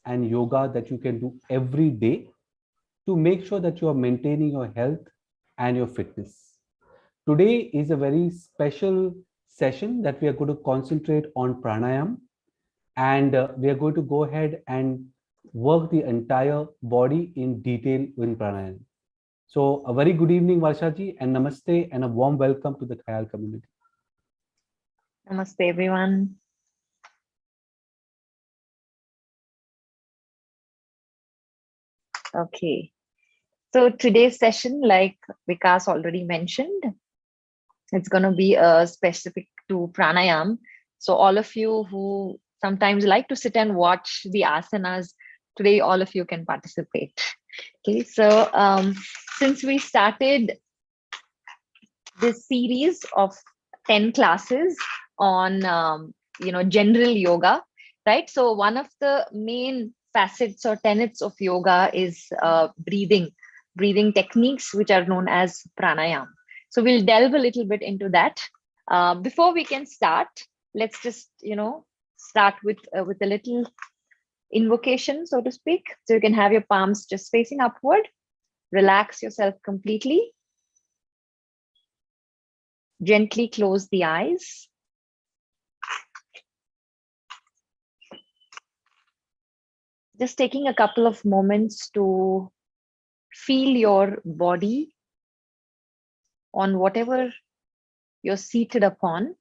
and yoga that you can do every day to make sure that you are maintaining your health and your fitness. Today is a very special session that we are going to concentrate on pranayam, and we are going to go ahead and work the entire body in detail in pranayam. So a very good evening, Varsha ji, and namaste, and a warm welcome to the Khyaal community. Namaste, everyone. Okay. So today's session, like Vikas already mentioned, it's going to be specific to pranayam. So all of you who sometimes like to sit and watch the asanas, today all of you can participate. Okay. So since we started this series of 10 classes on general yoga, right? So one of the main facets or tenets of yoga is breathing techniques, which are known as pranayam. So we'll delve a little bit into that. Before we can start, let's just start with a little invocation, so to speak. So you can have your palms just facing upward. Relax yourself completely. Gently close the eyes. Just taking a couple of moments to feel your body on whatever you're seated upon.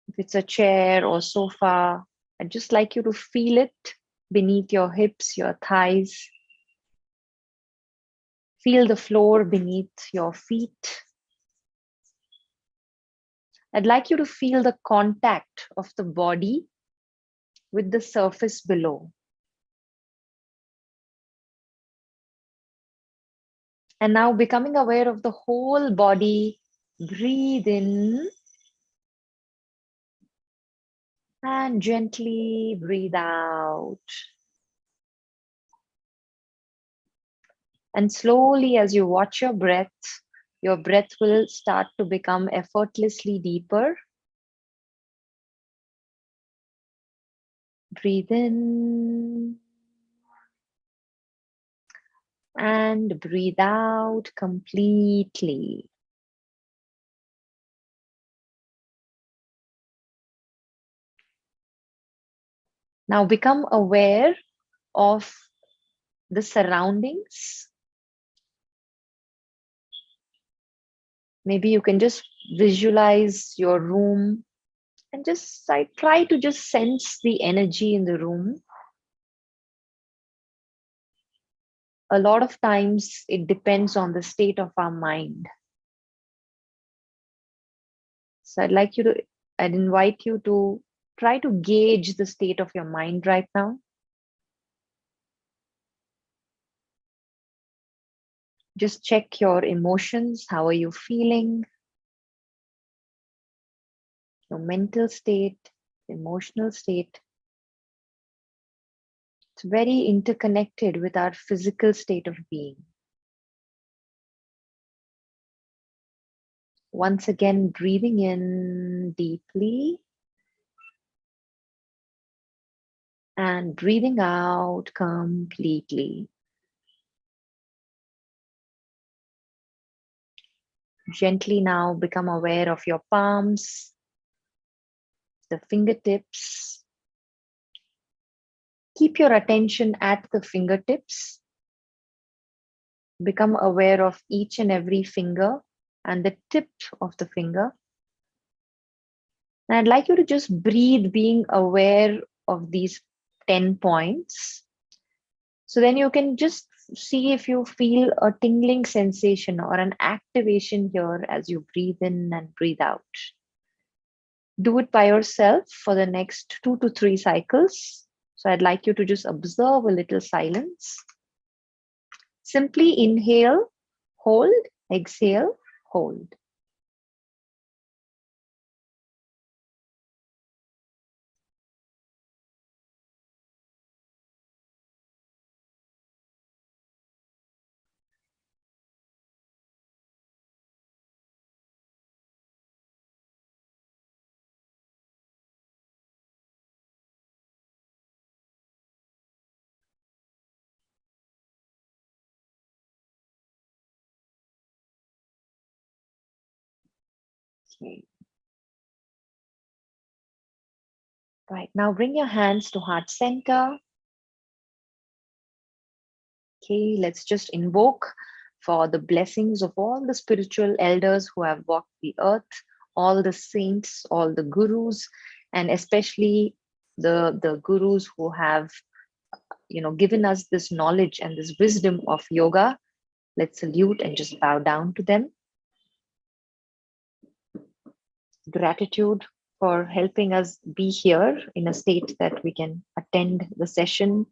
If it's a chair or sofa, I'd just like you to feel it beneath your hips, your thighs. Feel the floor beneath your feet. I'd like you to feel the contact of the body with the surface below. And now becoming aware of the whole body, breathe in and gently breathe out. And slowly, as you watch your breath will start to become effortlessly deeper. Breathe in and breathe out completely. Now become aware of the surroundings. Maybe you can just visualize your room and just try to just sense the energy in the room. A lot of times it depends on the state of our mind. So I'd invite you to try to gauge the state of your mind right now. Just check your emotions. How are you feeling? Your mental state, emotional state. It's very interconnected with our physical state of being. Once again, breathing in deeply and breathing out completely. Gently now become aware of your palms, the fingertips. Keep your attention at the fingertips. Become aware of each and every finger and the tip of the finger. And I'd like you to just breathe, being aware of these 10 points. So then you can just see if you feel a tingling sensation or an activation here as you breathe in and breathe out. Do it by yourself for the next 2 to 3 cycles. So I'd like you to just observe a little silence. Simply inhale, hold, exhale, hold. Okay. Right. Now bring your hands to heart center. Okay. Let's just invoke for the blessings of all the spiritual elders who have walked the earth, all the saints, all the gurus, and especially the gurus who have given us this knowledge and this wisdom of yoga. Let's salute and just bow down to them. Gratitude for helping us be here in a state that we can attend the session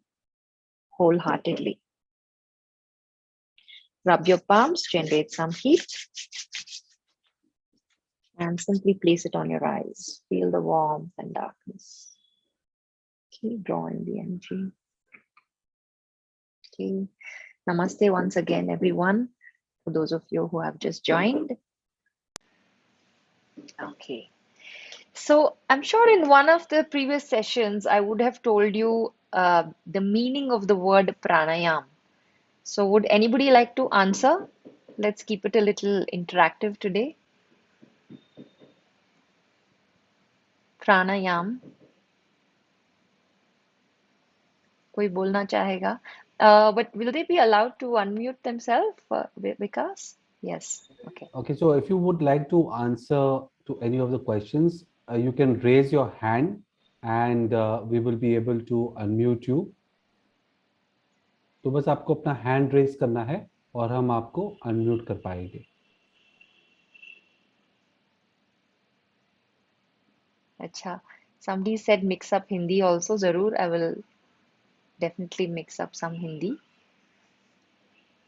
wholeheartedly. Rub your palms, generate some heat, and simply place it on your eyes. Feel the warmth and darkness. Okay, draw in the energy. Okay, namaste once again, everyone, for those of you who have just joined. Okay. So I'm sure in one of the previous sessions, I would have told you the meaning of the word pranayam. So would anybody like to answer? Let's keep it a little interactive today. Pranayam. कोई बोलना चाहेगा? But will they be allowed to unmute themselves, Vikas? Yes. Okay. Okay, so if you would like to answer to any of the questions, you can raise your hand and we will be able to unmute you. तो बस आपको अपना hand raise करना है और हम आपको unmute कर पाएंगे. Acha. Somebody said mix up Hindi also. Zarur, I will definitely mix up some Hindi.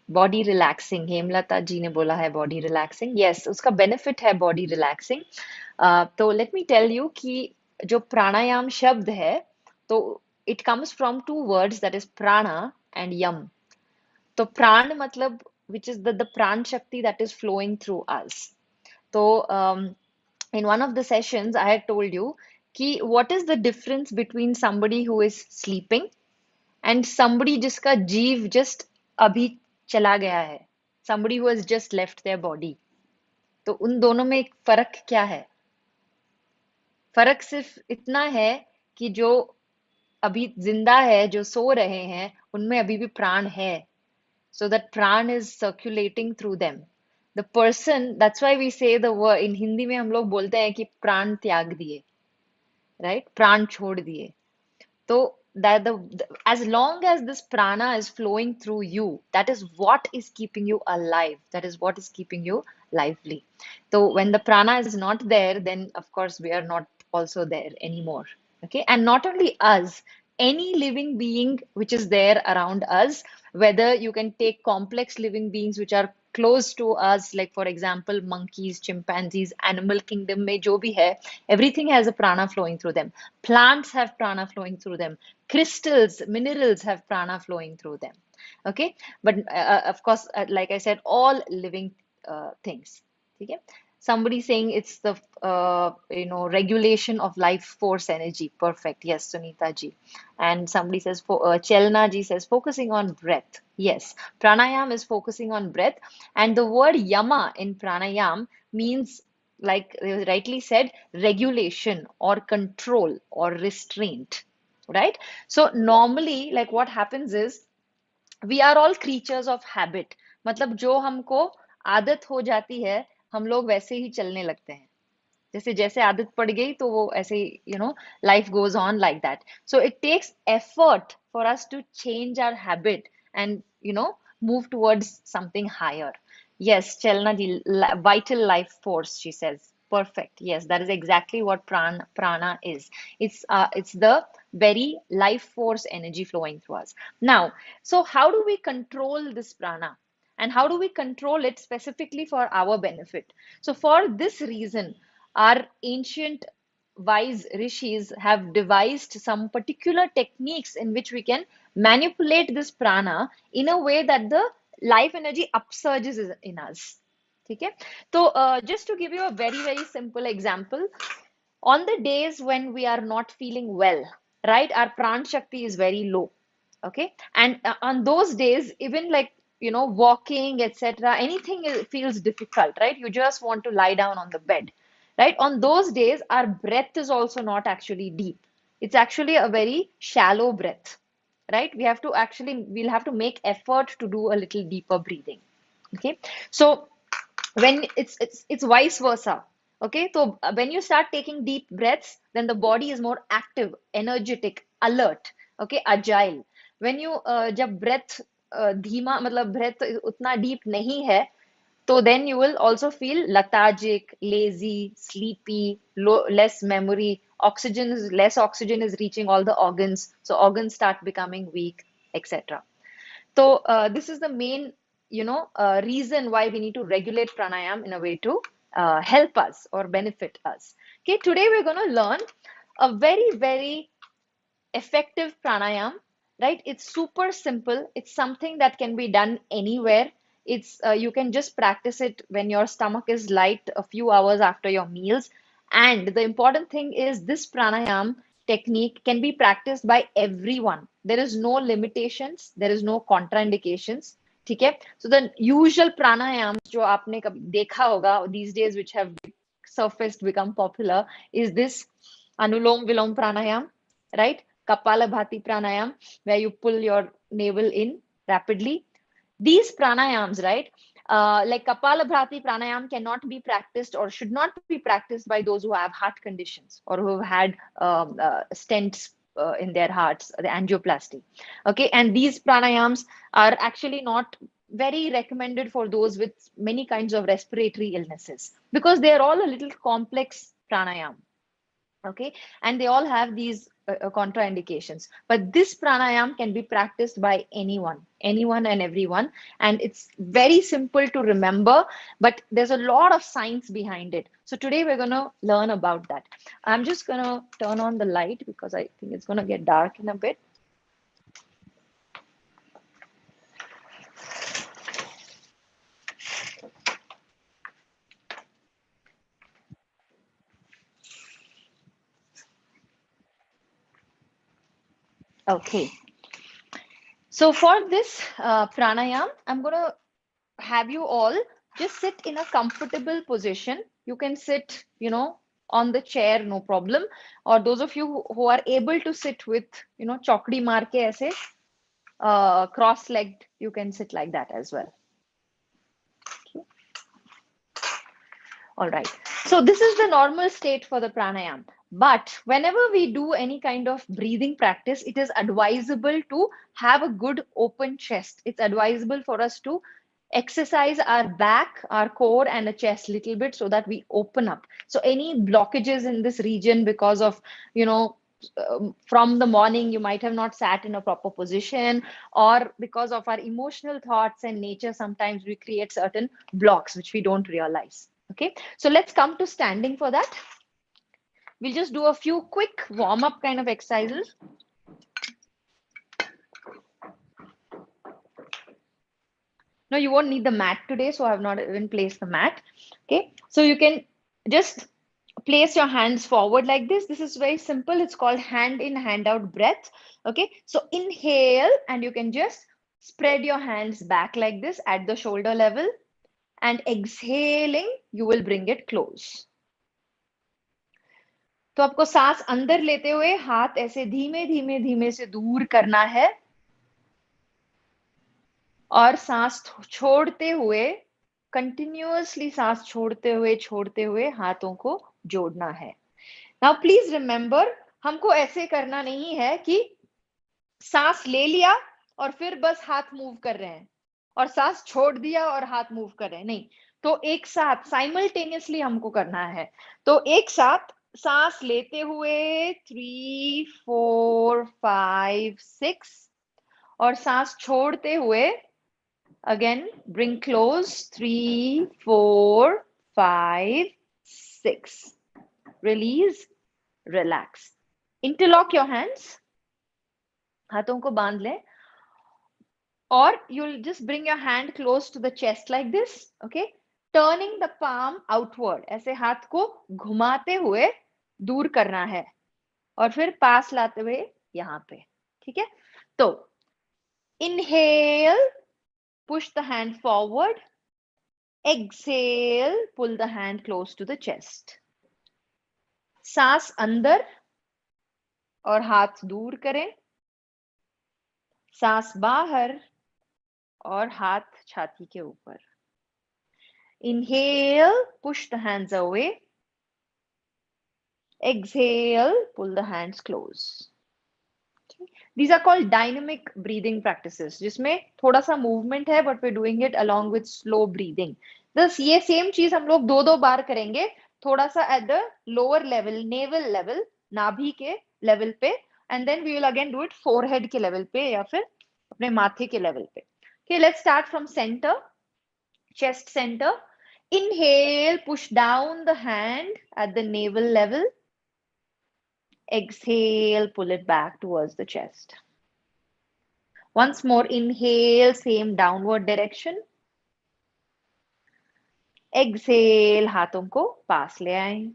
Body relaxing, Hemlata ji ने बोला है बॉडी रिलैक्सिंग. यस, उसका बेनिफिट है बॉडी रिलैक्सिंग. तो लेट मी टेल यू कि जो प्राणायाम शब्द है तो it comes from two words, that is prana and yama. तो प्राण मतलब which is the prana shakti that is flowing through us. तो in one of the sessions I had told you कि what is the difference between somebody who is sleeping and somebody जिसका जीव just अभी चला गया है, somebody who has just left their body. तो उन दोनों में एक फर्क क्या है? फर्क सिर्फ इतना है कि जो अभी जिंदा है, जो सो रहे हैं, उनमें अभी भी प्राण है. So that pran is circulating through them. The person, that's why we say the word in Hindi में हम लोग बोलते हैं कि प्राण त्याग दिए, right? प्राण छोड़ दिए. So that as long as this prana is flowing through you, that is what is keeping you alive. That is what is keeping you lively. So when the prana is not there, then of course we are not also there anymore. Okay, and not only us, any living being which is there around us, whether you can take complex living beings which are close to us, like for example monkeys, chimpanzees, animal kingdom में जो भी है, everything has a prana flowing through them. Plants have prana flowing through them. Crystals, minerals have prana flowing through them. Okay, but of course, like I said, all living things. Okay, somebody saying it's the regulation of life force energy. Perfect. Yes, Sunita ji. And somebody says, Chelna ji says, focusing on breath. Yes, pranayam is focusing on breath. And the word yama in pranayam means, like rightly said, regulation or control or restraint, right? So normally, like what happens is, we are all creatures of habit. मतलब जो हमको आदत हो जाती है, हम लोग वैसे ही चलने लगते हैं. जैसे जैसे आदत पड़ गई तो वो ऐसे life goes on like that. So it takes effort for us to change our habit and move towards something higher. Yes, Chelna ji, vital life force, she says. Perfect. Yes, that is exactly what prana is. It's the very life force energy flowing through us. Now, so how do we control this prana? And how do we control it specifically for our benefit? So for this reason, our ancient wise rishis have devised some particular techniques in which we can manipulate this prana in a way that the life energy upsurges in us. Okay? So just to give you a very, very simple example, on the days when we are not feeling well, right, our pran shakti is very low. Okay, and on those days, even like walking, etc., anything feels difficult, right? You just want to lie down on the bed. right? On those days, our breath is also not actually deep. It's actually a very shallow breath, right? We'll have to make effort to do a little deeper breathing. Okay. So when it's vice versa. Okay. So when you start taking deep breaths, then the body is more active, energetic, alert, okay, agile. When you जब breath धीमा मतलब breath उतना deep नहीं है, so then you will also feel lethargic, lazy, sleepy, less memory. Less oxygen is reaching all the organs, so organs start becoming weak, etc. So this is the main, reason why we need to regulate pranayam in a way to help us or benefit us. Okay, today we're going to learn a very, very effective pranayam, right? It's super simple. It's something that can be done anywhere. It's you can just practice it when your stomach is light a few hours after your meals. And the important thing is this pranayam technique can be practiced by everyone. There is no limitations, there is no contraindications. ठीक है? So the usual pranayams जो आपने कभी देखा होगा these days, which have surfaced, become popular, is this Anulom Vilom pranayam, right? Kapalabhati pranayam, where you pull your navel in rapidly. These pranayams, right? Like Kapalabhati pranayam cannot be practiced or should not be practiced by those who have heart conditions or who have had stents in their hearts, the angioplasty. Okay, and these pranayams are actually not very recommended for those with many kinds of respiratory illnesses because they are all a little complex pranayam. Okay, and they all have these contraindications, but this pranayam can be practiced by anyone and everyone, and it's very simple to remember, but there's a lot of science behind it. So today we're going to learn about that. I'm just going to turn on the light because I think it's going to get dark in a bit. Okay, so for this pranayam, I'm going to have you all just sit in a comfortable position. You can sit, on the chair, no problem. Or those of you who are able to sit with, chokdi maar ke aise, cross-legged, you can sit like that as well. Okay. All right. So this is the normal state for the pranayam. But whenever we do any kind of breathing practice, it is advisable to have a good open chest. It's advisable for us to exercise our back, our core, and the chest a little bit so that we open up. So any blockages in this region because of, from the morning, you might have not sat in a proper position, or because of our emotional thoughts and nature, sometimes we create certain blocks which we don't realize. Okay, so let's come to standing for that. We'll just do a few quick warm-up kind of exercises. No, you won't need the mat today, so I have not even placed the mat. Okay, so you can just place your hands forward like this. This is very simple. It's called hand in, hand out breath. Okay, so inhale, and you can just spread your hands back like this at the shoulder level. And exhaling, you will bring it close. तो आपको सांस अंदर लेते हुए हाथ ऐसे धीमे धीमे धीमे से दूर करना है और सांस छोड़ते हुए कंटिन्यूअसली सांस छोड़ते हुए हाथों को जोड़ना है. नाउ प्लीज रिमेंबर, हमको ऐसे करना नहीं है कि सांस ले लिया और फिर बस हाथ मूव कर रहे हैं और सांस छोड़ दिया और हाथ मूव कर रहे हैं. नहीं, तो एक साथ साइमल्टेनियसली हमको करना है. तो एक साथ सांस लेते हुए 3 4 5 6 और सांस छोड़ते हुए again bring close 3 4 5 6. Release, relax. Interlock your hands. हाथों को बांध लें. Or you'll just bring your hand close to the chest like this. Okay, turning the palm outward. ऐसे हाथ को घुमाते हुए दूर करना है और फिर पास लाते हुए यहाँ पे. ठीक है, तो inhale, push the hand forward. Exhale, pull the hand close to the chest. सांस अंदर और हाथ दूर करें, सांस बाहर और हाथ छाती के ऊपर। Inhale, push the hands away. Exhale, pull the hands close. These are called dynamic breathing practices, जिसमें थोड़ा सा movement है, but we're doing it along with slow breathing. Thus, ये same चीज हम लोग दो बार करेंगे, थोड़ा सा at the lower level, navel level, नाभि के level पे, and then we will again do it forehead के level पे या फिर अपने माथे के level पे. Okay, let's start from center, chest center. Inhale, push down the hand at the navel level. Exhale, pull it back towards the chest. Once more, inhale, same downward direction. Exhale, हाथों को पास ले आएं.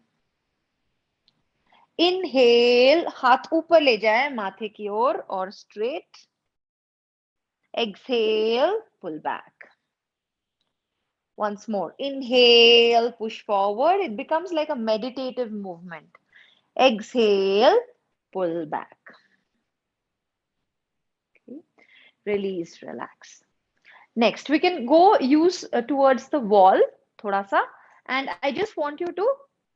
Inhale, हाथ ऊपर ले जाए माथे की ओर और straight. Exhale, pull back. Once more, inhale, push forward. It becomes like a meditative movement. Exhale, pull back. Okay. Release, relax. Next, we can go use towards the wall, thoda sa, and I just want you to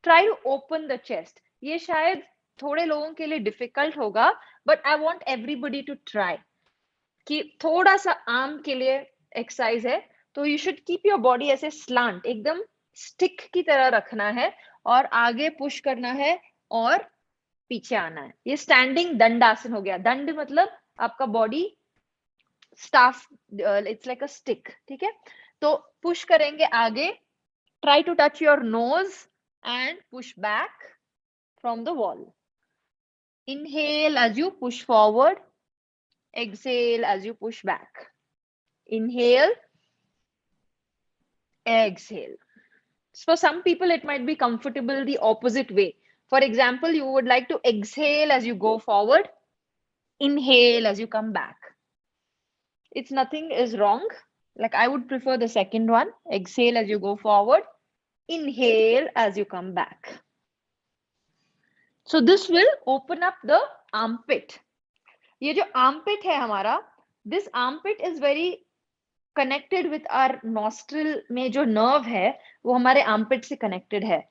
try to open the chest. ये शायद थोड़े लोगों के लिए difficult होगा, but I want everybody to try. कि थोड़ा सा आर्म के लिए एक्सरसाइज है, तो you should keep your body ऐसे slant, एकदम stick की तरह रखना है और आगे push करना है और पीछे आना है. ये स्टैंडिंग दंडासन हो गया. दंड मतलब आपका body staff, it's like a stick. ठीक है, तो पुश करेंगे आगे. Try to touch your nose and push back from the wall. Inhale as you push forward. Exhale as you push back. Inhale. Exhale. For some people, it might be comfortable the opposite way. For example, you would like to exhale as you go forward. Inhale as you come back. It's nothing is wrong. Like I would prefer the second one. Exhale as you go forward. Inhale as you come back. So this will open up the armpit. ये जो armpit है हमारा, this armpit is very connected with our nostril में जो nerve है, वो हमारे armpit से connected है.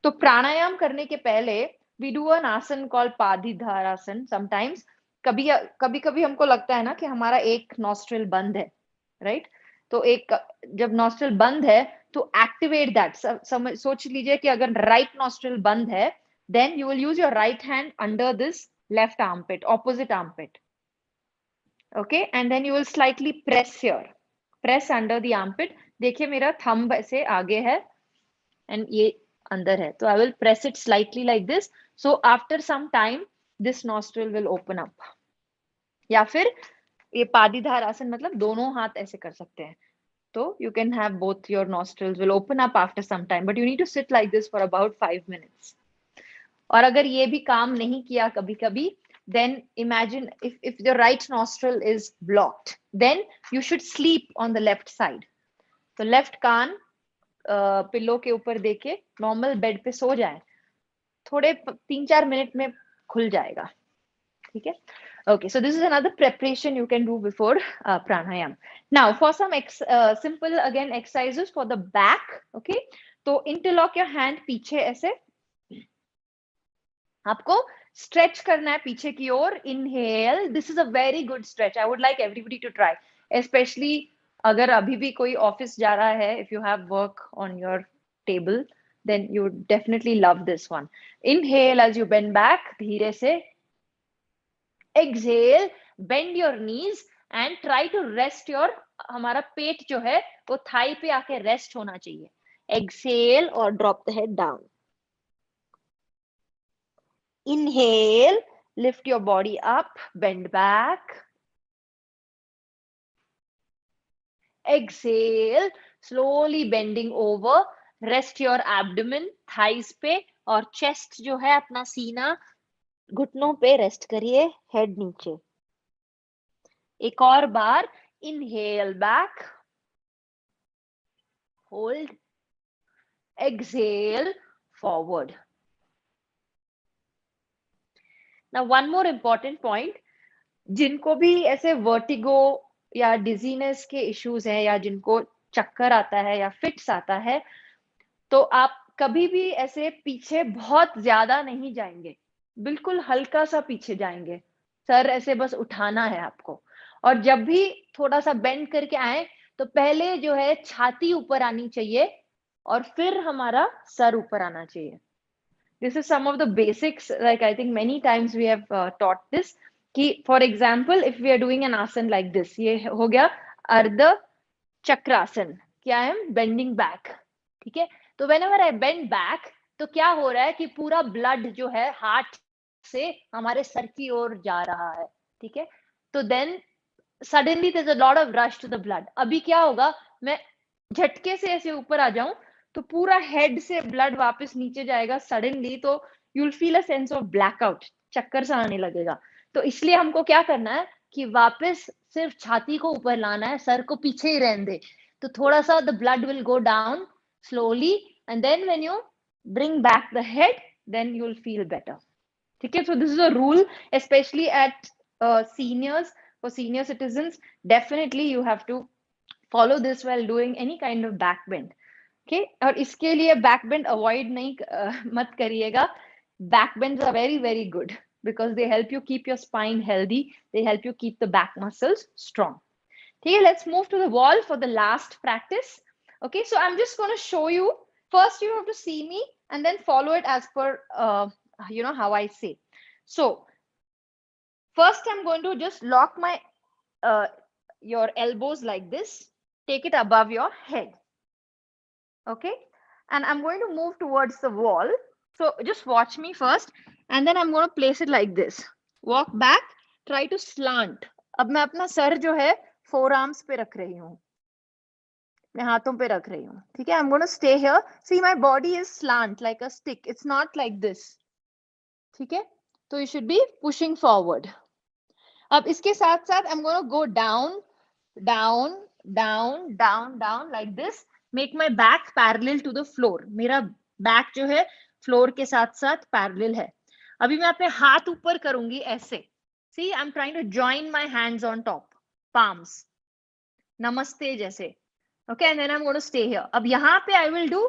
तो प्राणायाम करने के पहले we do an asan called पादीधारासन. Sometimes कभी कभी हमको लगता है ना कि हमारा एक nostril बंद है, right? तो एक जब nostril बंद है तो activate that. सोच लीजिए कि अगर right nostril बंद है, then you will use your right hand under this left armpit, opposite armpit. Okay, and then you will slightly press here. Press under the armpit. देखिए मेरा thumb ऐसे आगे है and ये अंदर है. तो I will press it slightly like this. So after some time, this nostril will open up. या फिर ये पादीधार आसन मतलब दोनों हाथ ऐसे कर सकते हैं. तो you can have both your nostrils will open up after some time, but you need to sit like this for about 5 minutes. और अगर ये भी काम नहीं किया कभी कभी, then imagine if the right nostril is blocked, then you should sleep on the left side. तो लेफ्ट कान पिल्लो के ऊपर देके नॉर्मल बेड पे सो जाए, थोड़े 3-4 मिनट में खुल जाएगा. ठीक है. Okay, so this is another preparation you can do before pranayam. Now for some simple again exercises for the back. Okay, तो interlock your hand पीछे ऐसे, आपको stretch करना है पीछे की ओर. Inhale. This is a very good stretch. I would like everybody to try, especially अगर अभी भी कोई ऑफिस जा रहा है. If you have work on your table, then you would definitely love this one. Inhale as you bend back, धीरे से. Exhale, bend your knees and try to rest your, हमारा पेट जो है वो थाई पे आके रेस्ट होना चाहिए. Exhale और drop the head down. Inhale, lift your body up, bend back. Exhale, slowly bending over, rest your abdomen, thighs पे, और chest जो है अपना सीना घुटनों पे रेस्ट करिए, हेड नीचे. एक और बार. Inhale back, hold, exhale forward. ना वन मोर इम्पॉर्टेंट पॉइंट, जिनको भी ऐसे वर्टिगो या डिजीनेस के इश्यूज हैं या जिनको चक्कर आता है या फिट्स आता है, तो आप कभी भी ऐसे पीछे बहुत ज्यादा नहीं जाएंगे, बिल्कुल हल्का सा पीछे जाएंगे, सर ऐसे बस उठाना है आपको। और जब भी थोड़ा सा बेंड करके आए तो पहले जो है छाती ऊपर आनी चाहिए और फिर हमारा सर ऊपर आना चाहिए। This is some of the basics, like I think many times we have taught this, कि for example if we are doing an asan like this, ये हो गया अर्ध चक्रासन, क्या है, बेंडिंग बैक, ठीक है। तो whenever I bend back, तो क्या हो रहा है कि पूरा ब्लड जो है हार्ट से हमारे सर की ओर जा रहा है, ठीक है। तो then suddenly there is a lot of rush to the blood. अभी क्या होगा, मैं झटके से ऐसे ऊपर आ जाऊं तो पूरा हेड से ब्लड वापस नीचे जाएगा सडनली, तो you will feel a sense of blackout, चक्कर सा आने लगेगा। तो इसलिए हमको क्या करना है कि वापस सिर्फ छाती को ऊपर लाना है, सर को पीछे ही रहने दे, तो थोड़ा सा the blood will go down slowly, and then when you bring back the head then you will feel better, ठीक है। So this is a rule specially at seniors, for senior citizens, definitely you have to follow this while doing any kind of back bend, okay। और इसके लिए back bend avoid नहीं मत करिएगा, back bends are very very good because they help you keep your spine healthy, they help you keep the back muscles strong, okay। Let's move to the wall for the last practice, okay। So I'm just going to show you, first you have to see me and then follow it as per how I say. So first I'm going to just lock my your elbows like this, take it above your head, okay, and I'm going to move towards the wall. So just watch me first and then I'm going to place it like this, walk back, try to slant। अब मैं अपना sir जो है forearms पे रख रही हूँ, अपने हाथों पे रख रही हूँ, ठीक है। I'm going to stay here, see my body is slant like a stick, it's not like this, ठीक है। तो you should be pushing forward। अब इसके साथ साथ I'm going to go down, down, down, down, down like this, make my back parallel to the floor। मेरा back जो है फ्लोर के साथ साथ पैरेलल है। अभी मैं अपने हाथ ऊपर करूंगी ऐसे, see I'm trying to join my hands on top, palms, नमस्ते जैसे, okay, and then I'm going to stay here। अब यहाँ पे I will do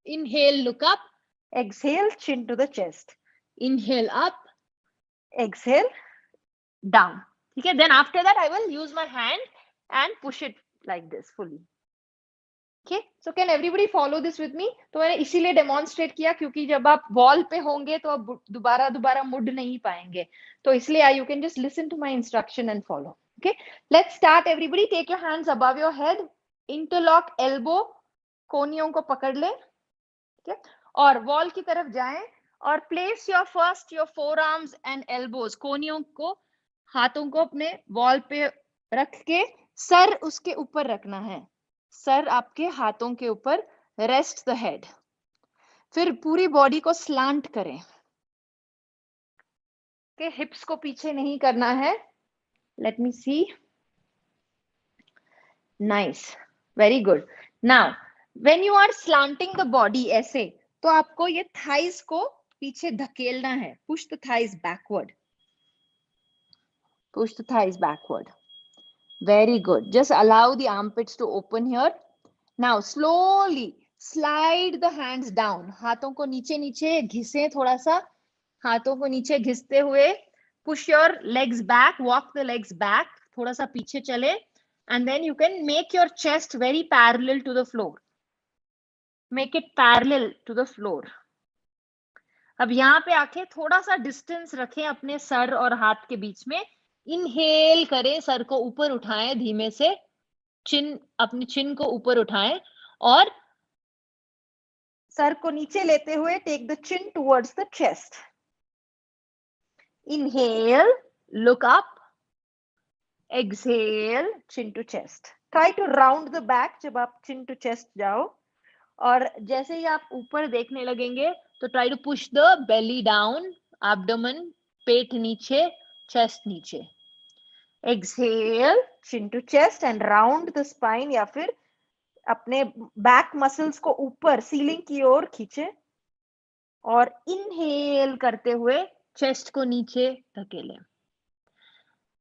inhale, look up, exhale, chin to the chest, inhale up, exhale down, ठीक है। Then after that I will use my hand and push it like this fully, okay। So can everybody follow this with me? तो मैंने इसीलिए demonstrate किया क्योंकि जब आप wall पे होंगे तो आप दोबारा दोबारा मुड़ नहीं पाएंगे, तो इसलिए you can just listen to my instruction and follow, okay। Let's start, everybody take your hands above your head, interlock elbow, कोनियों को पकड़ ले, ठीक है, और वॉल की तरफ जाएं और place your first your forearms and elbows, कोनियों को, हाथों को अपने वॉल पे रख के सर उसके ऊपर रखना है, सर आपके हाथों के ऊपर, रेस्ट द हेड। फिर पूरी बॉडी को स्लांट करें, के हिप्स को पीछे नहीं करना है। Let me see, nice, very good. Now when you are slanting the body ऐसे, तो आपको ये थाइज को पीछे धकेलना है, push the thighs backward, push the thighs backward, very good। Just allow the armpits to open here। Now slowly slide the hands down, हाथों को नीचे नीचे घिसे, थोड़ा सा हाथों को नीचे घिसते हुए push your legs back, walk the legs back, थोड़ा सा पीछे चले, and then you can make your chest very parallel to the floor, make it parallel to the floor। अब यहाँ पे आके थोड़ा सा डिस्टेंस रखें अपने सर और हाथ के बीच में, इनहेल करें, सर को ऊपर उठाएं धीमे से, चिन, अपनी चिन को ऊपर उठाएं और सर को नीचे लेते हुए take the chin towards the chest, inhale, look up, exhale, chin to chest. Try to round the back जब आप चिन टू चेस्ट जाओ, और जैसे ही आप ऊपर देखने लगेंगे तो try to push the belly down, abdomen, पेट नीचे, चेस्ट नीचे, exhale, chin to chest and round the spine, या फिर अपने बैक मसल्स को ऊपर सीलिंग की ओर खींचे और इनहेल करते हुए चेस्ट को नीचे धकेलें.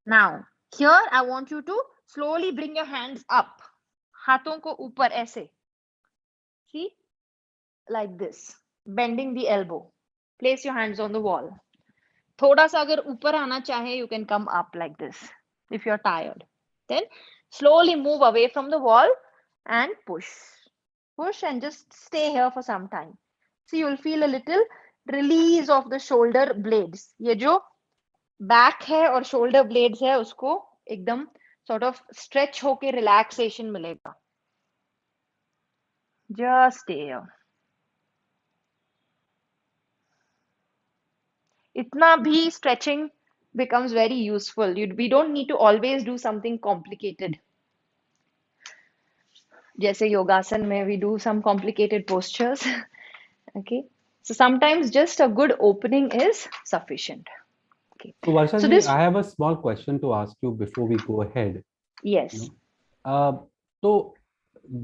Now, here I want you to slowly bring your hands up. हाथों को ऊपर ऐसे. See? Like this. Bending the elbow. Place your hands on the wall. थोड़ा सा अगर ऊपर आना चाहे, you can come up like this if you're tired. Then slowly move away from the wall and push. Push and just stay here for some time. So you'll feel a little release of the shoulder blades. ये जो back है और shoulder blades है उसको एकदम sort of stretch होके relaxation मिलेगा. Just stay here. इतना भी stretching becomes very useful. We don't need to always do something complicated. जैसे योगासन में we do some complicated postures. Okay, so sometimes just a good opening is sufficient. Okay, So Varsha so ji, this, I have a small question to ask you before we go ahead. yes, So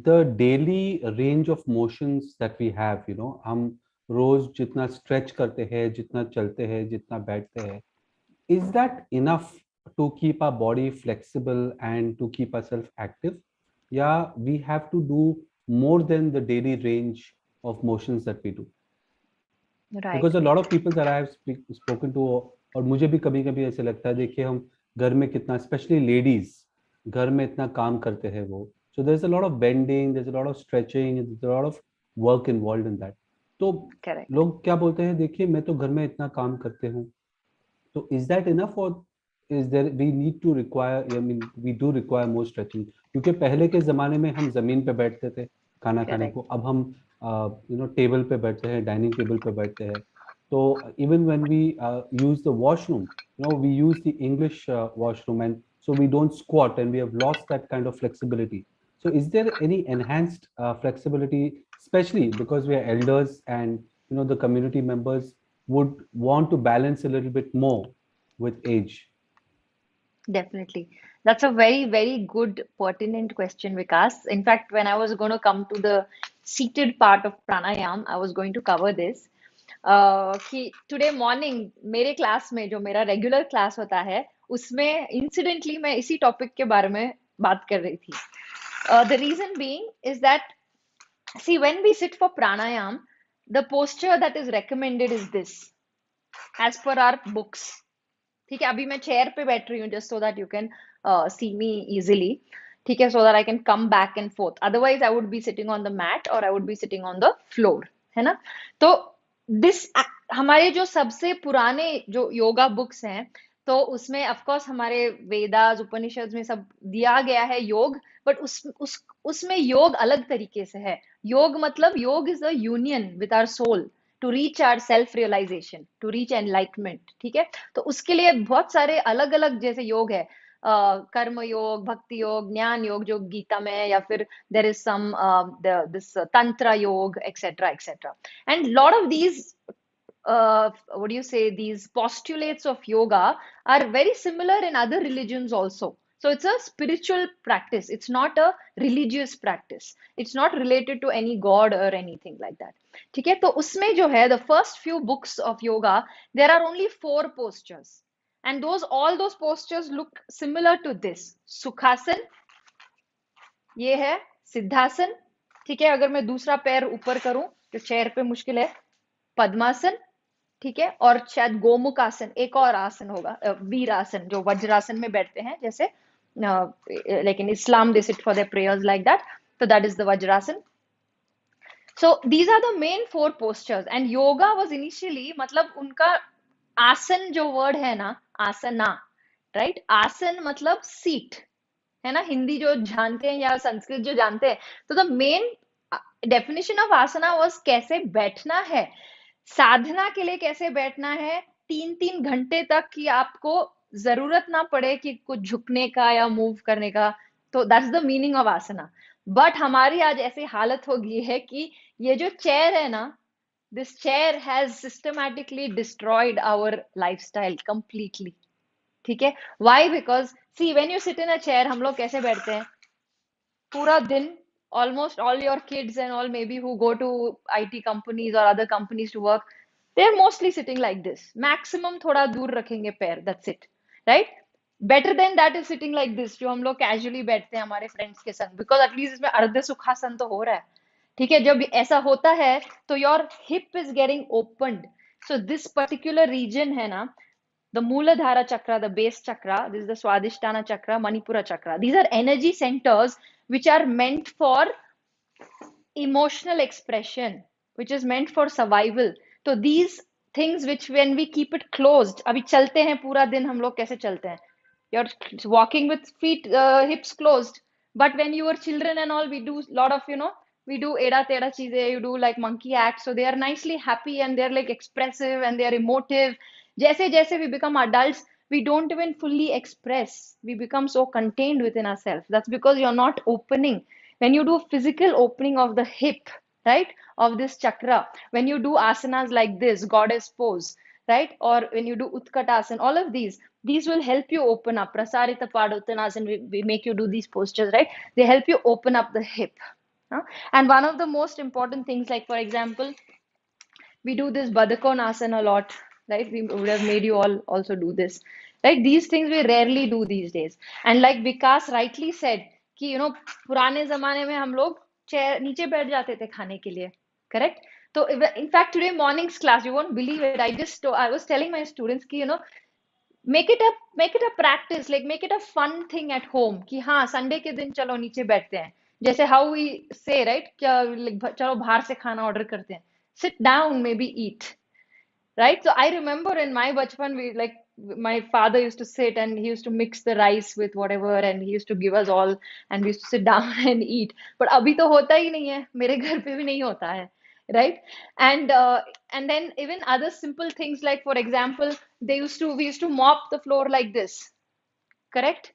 the daily range of motions that we have, हम रोज जितना stretch करते हैं, जितना चलते हैं, जितना बैठते हैं, is that enough to keep our body flexible and to keep ourselves active? Yeah, we have to do more than the daily range of motions that we do. right, Because a lot of people that I have spoken to, और मुझे भी कभी कभी ऐसे लगता है, देखिए हम घर में कितना, स्पेशली लेडीज घर में इतना काम करते हैं वो, so there's a lot of bending, there's a lot of stretching, there's a lot of work involved in that. तो correct. लोग क्या बोलते हैं, देखिए मैं तो घर में इतना काम करते हूँ, तो is that enough or is there we need to require, I mean we do require more stretching? क्योंकि पहले के जमाने में हम जमीन पे बैठते थे खाना खाने को, अब हम टेबल पे बैठते हैं, डाइनिंग टेबल पे बैठते हैं. तो even when we use the washroom, we use the English washroom, and so we don't squat and we have lost that kind of flexibility. So is there any enhanced flexibility, especially because we are elders and the community members would want to balance a little bit more with age? Definitely. That's a very, very good, pertinent question, Vikas. In fact, when I was going to come to the seated part of pranayam, I was going to cover this. कि today morning मेरे class में जो मेरा regular class होता है उसमें incidentally मैं इसी टॉपिक के बारे में बात कर रही थी. The reason being is that, see, when we sit for pranayam, the posture that is recommended is this, as per our books. ठीक है, अभी मैं चेयर पे बैठ रही हूँ just so that you can see me easily. ठीक है, so that I can come back and forth. Otherwise I would be sitting on the mat और I would be sitting on the floor, है ना. तो this हमारे जो सबसे पुराने जो योगा बुक्स हैं, तो उसमें ऑफ कोर्स हमारे वेदास उपनिषद में सब दिया गया है योग, बट उसमें योग अलग तरीके से है. योग मतलब yoga is a union with our soul to reach our self realization, to reach enlightenment. ठीक है, तो उसके लिए बहुत सारे अलग अलग जैसे योग है, कर्म योग, भक्ति योग, ज्ञान योग जो गीता में है, या फिर देर इज सम दिस तंत्र योग, etcetera etcetera. And lot of these what do you say, these postulates of yoga are very similar in other religions also. So it's a spiritual practice, it's not a religious practice, it's not related to any god or anything like that. ठीक है, तो उसमें जो है the first few books of yoga, there are only 4 postures, and all those postures look similar to this. सुखासन, ये है सिद्धासन. ठीक है, अगर मैं दूसरा पैर ऊपर करूं जो चेयर पे मुश्किल है, पद्मासन. ठीक है, और शायद गोमुख आसन एक और आसन होगा, वीर आसन जो वज्रासन में बैठते हैं जैसे, लेकिन Islam they sit for their prayers like that, तो that is the vajrasana. So these are the main 4 postures, and yoga was initially, मतलब उनका आसन जो वर्ड है ना, आसना, राइट, आसन मतलब सीट, है ना. हिंदी जो जानते हैं या संस्कृत जो जानते हैं, तो the main definition of asana was कैसे बैठना है, साधना के लिए कैसे बैठना है 3-3 घंटे तक, कि आपको जरूरत ना पड़े कि कुछ झुकने का या मूव करने का. तो that's the meaning of asana. But हमारी आज ऐसी हालत हो गई है कि ये जो चेयर है ना, this chair has systematically destroyed our lifestyle completely. ठीक है, why? Because see, when you sit in a chair, हम लोग कैसे बैठते हैं पूरा दिन. Almost all your kids and all maybe who go to IT companies or other companies to work, they are mostly sitting like this. Maximum थोड़ा दूर रखेंगे पैर, that's it, right? Better than that is sitting like this, जो हम लोग casually बैठते हैं हमारे friends के संग, because at least इसमें अर्ध सुखासन तो हो रहा है. ठीक है, जब ऐसा होता है तो your hip is getting opened. So this particular region है ना, the Muladhara chakra, the base chakra, this is the Swadhisthana chakra, Manipura chakra. These are energy centers which are meant for emotional expression, which is meant for survival. So these things which when we keep it closed, अभी चलते हैं पूरा दिन हम लोग कैसे चलते हैं? You're walking with feet, hips closed. But when you were children and all, we do lot of, we do eda teda cheeze, you do like monkey acts. So they are nicely happy and they're like expressive and they're emotive. जैसे जैसे we become adults, we don't even fully express. We become so contained within ourselves. That's because you're not opening. When you do physical opening of the hip, right, of this chakra, when you do asanas like this, goddess pose, right, or when you do utkatasana, all of these will help you open up. Prasarita Padottanasana, we make you do these postures, right? They help you open up the hip. Huh? And one of the most important things, like for example, we do this Badakonasana a lot, right? We would have made you all also do this, right? These things we rarely do these days. And like Vikas rightly said, कि पुराने जमाने में हम लोग chair नीचे बैठ जाते थे खाने के लिए, correct? So in fact today morning's class, you won't believe it. I was telling my students कि make it a practice, like make it a fun thing at home कि हाँ संडे के दिन चलो नीचे बैठते हैं, जैसे how we say, right, क्या चलो बाहर से खाना ऑर्डर करते हैं, sit down, maybe eat, right? So I remember in my bachpan, we like my father used to sit and he used to mix the rice with whatever and he used to give us all and we used to sit down and eat. But अभी तो होता ही नहीं है, मेरे घर पे भी नहीं होता है, right? And then even other simple things, like for example, we used to mop the floor like this, correct?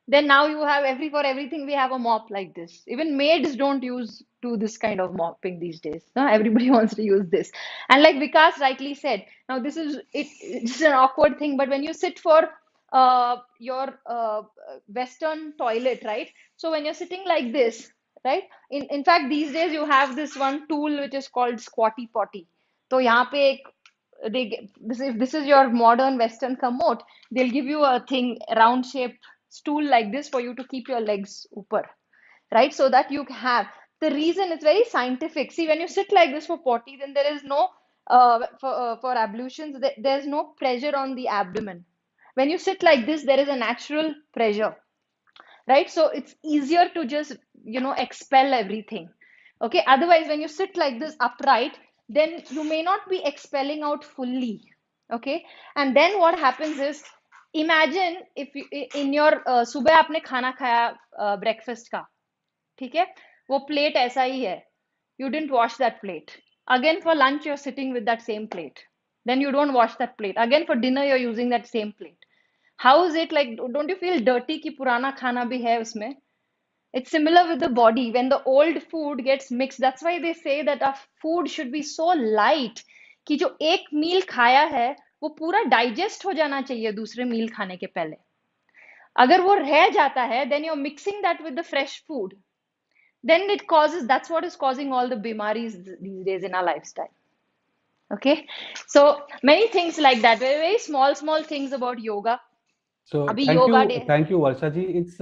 Then now you have for everything we have a mop like this. Even maids don't do this kind of mopping these days. No, everybody wants to use this. And like Vikas rightly said, now it's an awkward thing, but when you sit for your Western toilet, right? So when you're sitting like this, right? In fact, these days you have this one tool which is called squatty potty. So यहाँ पे एक if this is your modern Western commode, they'll give you a thing, round shaped stool like this for you to keep your legs upper, right? So that you have the reason it's very scientific. See, when you sit like this for potty, then there is no for ablutions, there's no pressure on the abdomen. When you sit like this, there is a natural pressure, right? So it's easier to just expel everything. Okay, otherwise when you sit like this upright, then you may not be expelling out fully. Okay, and then what happens is, imagine if in your सुबह आपने खाना खाया breakfast का, ठीक है, वो plate ऐसा ही है, you didn't wash that plate. Again for lunch you're sitting with that same plate, then you don't wash that plate. Again for dinner you're using that same plate. How is it, like, don't you feel dirty कि पुराना खाना भी है उसमें? It's similar with the body. When the old food gets mixed, that's why they say that our food should be so light कि जो एक मील खाया है वो पूरा डाइजेस्ट हो जाना चाहिए दूसरे मील खाने के पहले. अगर वो रह जाता है, then you're mixing that with the fresh food, then that's what is causing all the bimaris these days in our lifestyle. Okay, so many things like that, very very small things about yoga. So Abhi yoga day. thank you, Varsha ji. It's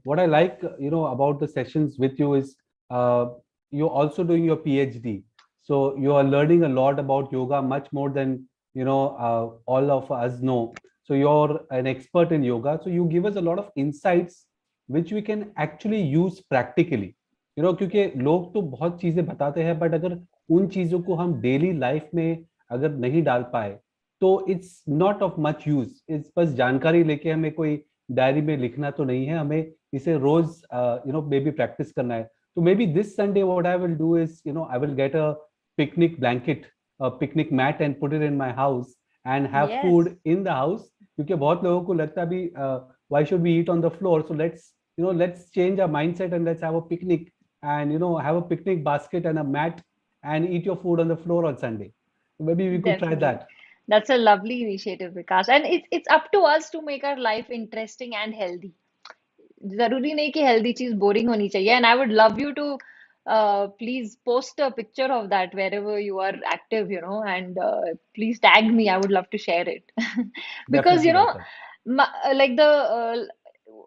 what I like about the sessions with you is you're also doing your PhD, so you are learning a lot about yoga, much more than all of us know. So you're an expert in yoga, so you give us a lot of insights which we can actually use practically. क्योंकि लोग तो बहुत चीजें बताते हैं, but अगर उन चीजों को हम डेली लाइफ में अगर नहीं डाल पाए तो it's not of much use. It's बस जानकारी लेके हमें कोई डायरी में लिखना तो नहीं है, हमें इसे रोज मे बी प्रैक्टिस करना है. तो may be this Sunday what I will do is I will get a picnic blanket, a picnic mat and put it in my house and have Yes, food in the house. क्योंकि बहुत लोगों को लगता है भी why should we eat on the floor? So let's change our mindset and let's have a picnic and have a picnic basket and a mat and eat your food on the floor on Sunday. Maybe we could try definitely. that. That's a lovely initiative, Vikas. And it's up to us to make our life interesting and healthy. जरूरी नहीं कि healthy चीज boring होनी चाहिए. And I would love you to please post a picture of that wherever you are active, and please tag me. I would love to share it. Because, Definitely, Varsha. like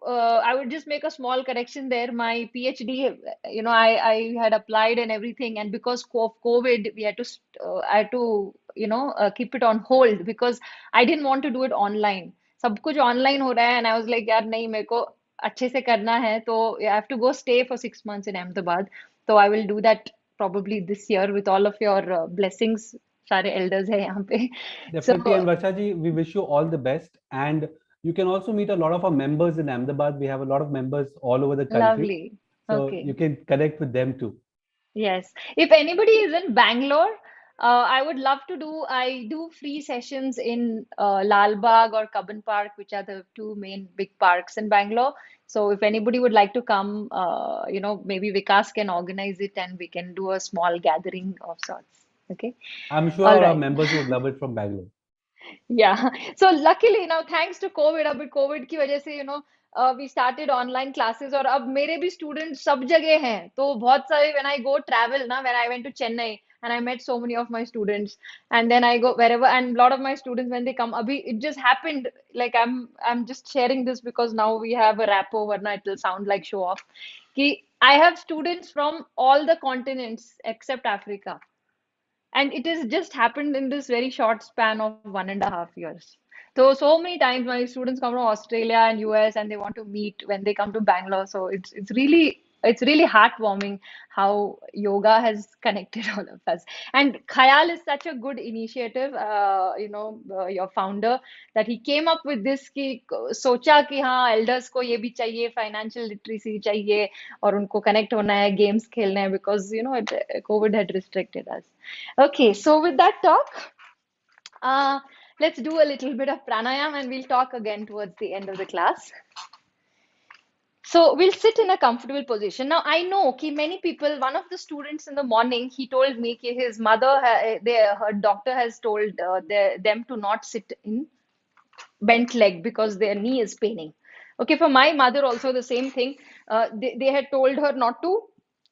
I would just make a small correction there. My PhD, I had applied and everything, and because of COVID, I had to, keep it on hold because I didn't want to do it online. सब कुछ online हो रहा है and I was like यार नहीं मेरे को अच्छे से करना है तो I have to go stay for 6 months in Ahmedabad. So I will do that probably this year with all of your blessings. सारे elders है यहाँ पे. So Definitely. And Varshaji, we wish you all the best. And you can also meet a lot of our members in Ahmedabad. We have a lot of members all over the country. lovely. So you Okay. can connect with them too. Yes. If anybody is in Bangalore, I would love to I do free sessions in Lal Bagh or Cubbon Park, which are the two main big parks in Bangalore. So if anybody would like to come, maybe Vikas can organize it and we can do a small gathering of sorts. Okay. I'm All sure our right. members would love it from Bangalore. Yeah. So luckily now, thanks to COVID, अभी COVID की वजह से, we started online classes और अब मेरे भी students सब जगह हैं. तो बहुत सारे when I go travel ना, when I went to Chennai and I met so many of my students, and then I go wherever, and a lot of my students when they come, अभी it just happened. Like I'm just sharing this because now we have a rapport, वरना it will sound like show off. कि I have students from all the continents except Africa. And it has just happened in this very short span of 1.5 years. So many times my students come from Australia and US and they want to meet when they come to Bangalore. So it's really heartwarming how yoga has connected all of us. And Khyaal is such a good initiative, your founder, that he came up with this कि सोचा कि हाँ elders को ये भी चाहिए, financial literacy चाहिए और उनको connect होना है, games खेलना है, because COVID had restricted us. Okay, so with that talk, uh, let's do a little bit of pranayam and we'll talk again towards the end of the class. So we'll sit in a comfortable position. Now I know कि many people, one of the students in the morning, he told me कि his mother, her doctor has told them to not sit in bent leg because their knee is paining. Okay, for my mother also the same thing. They had told her not to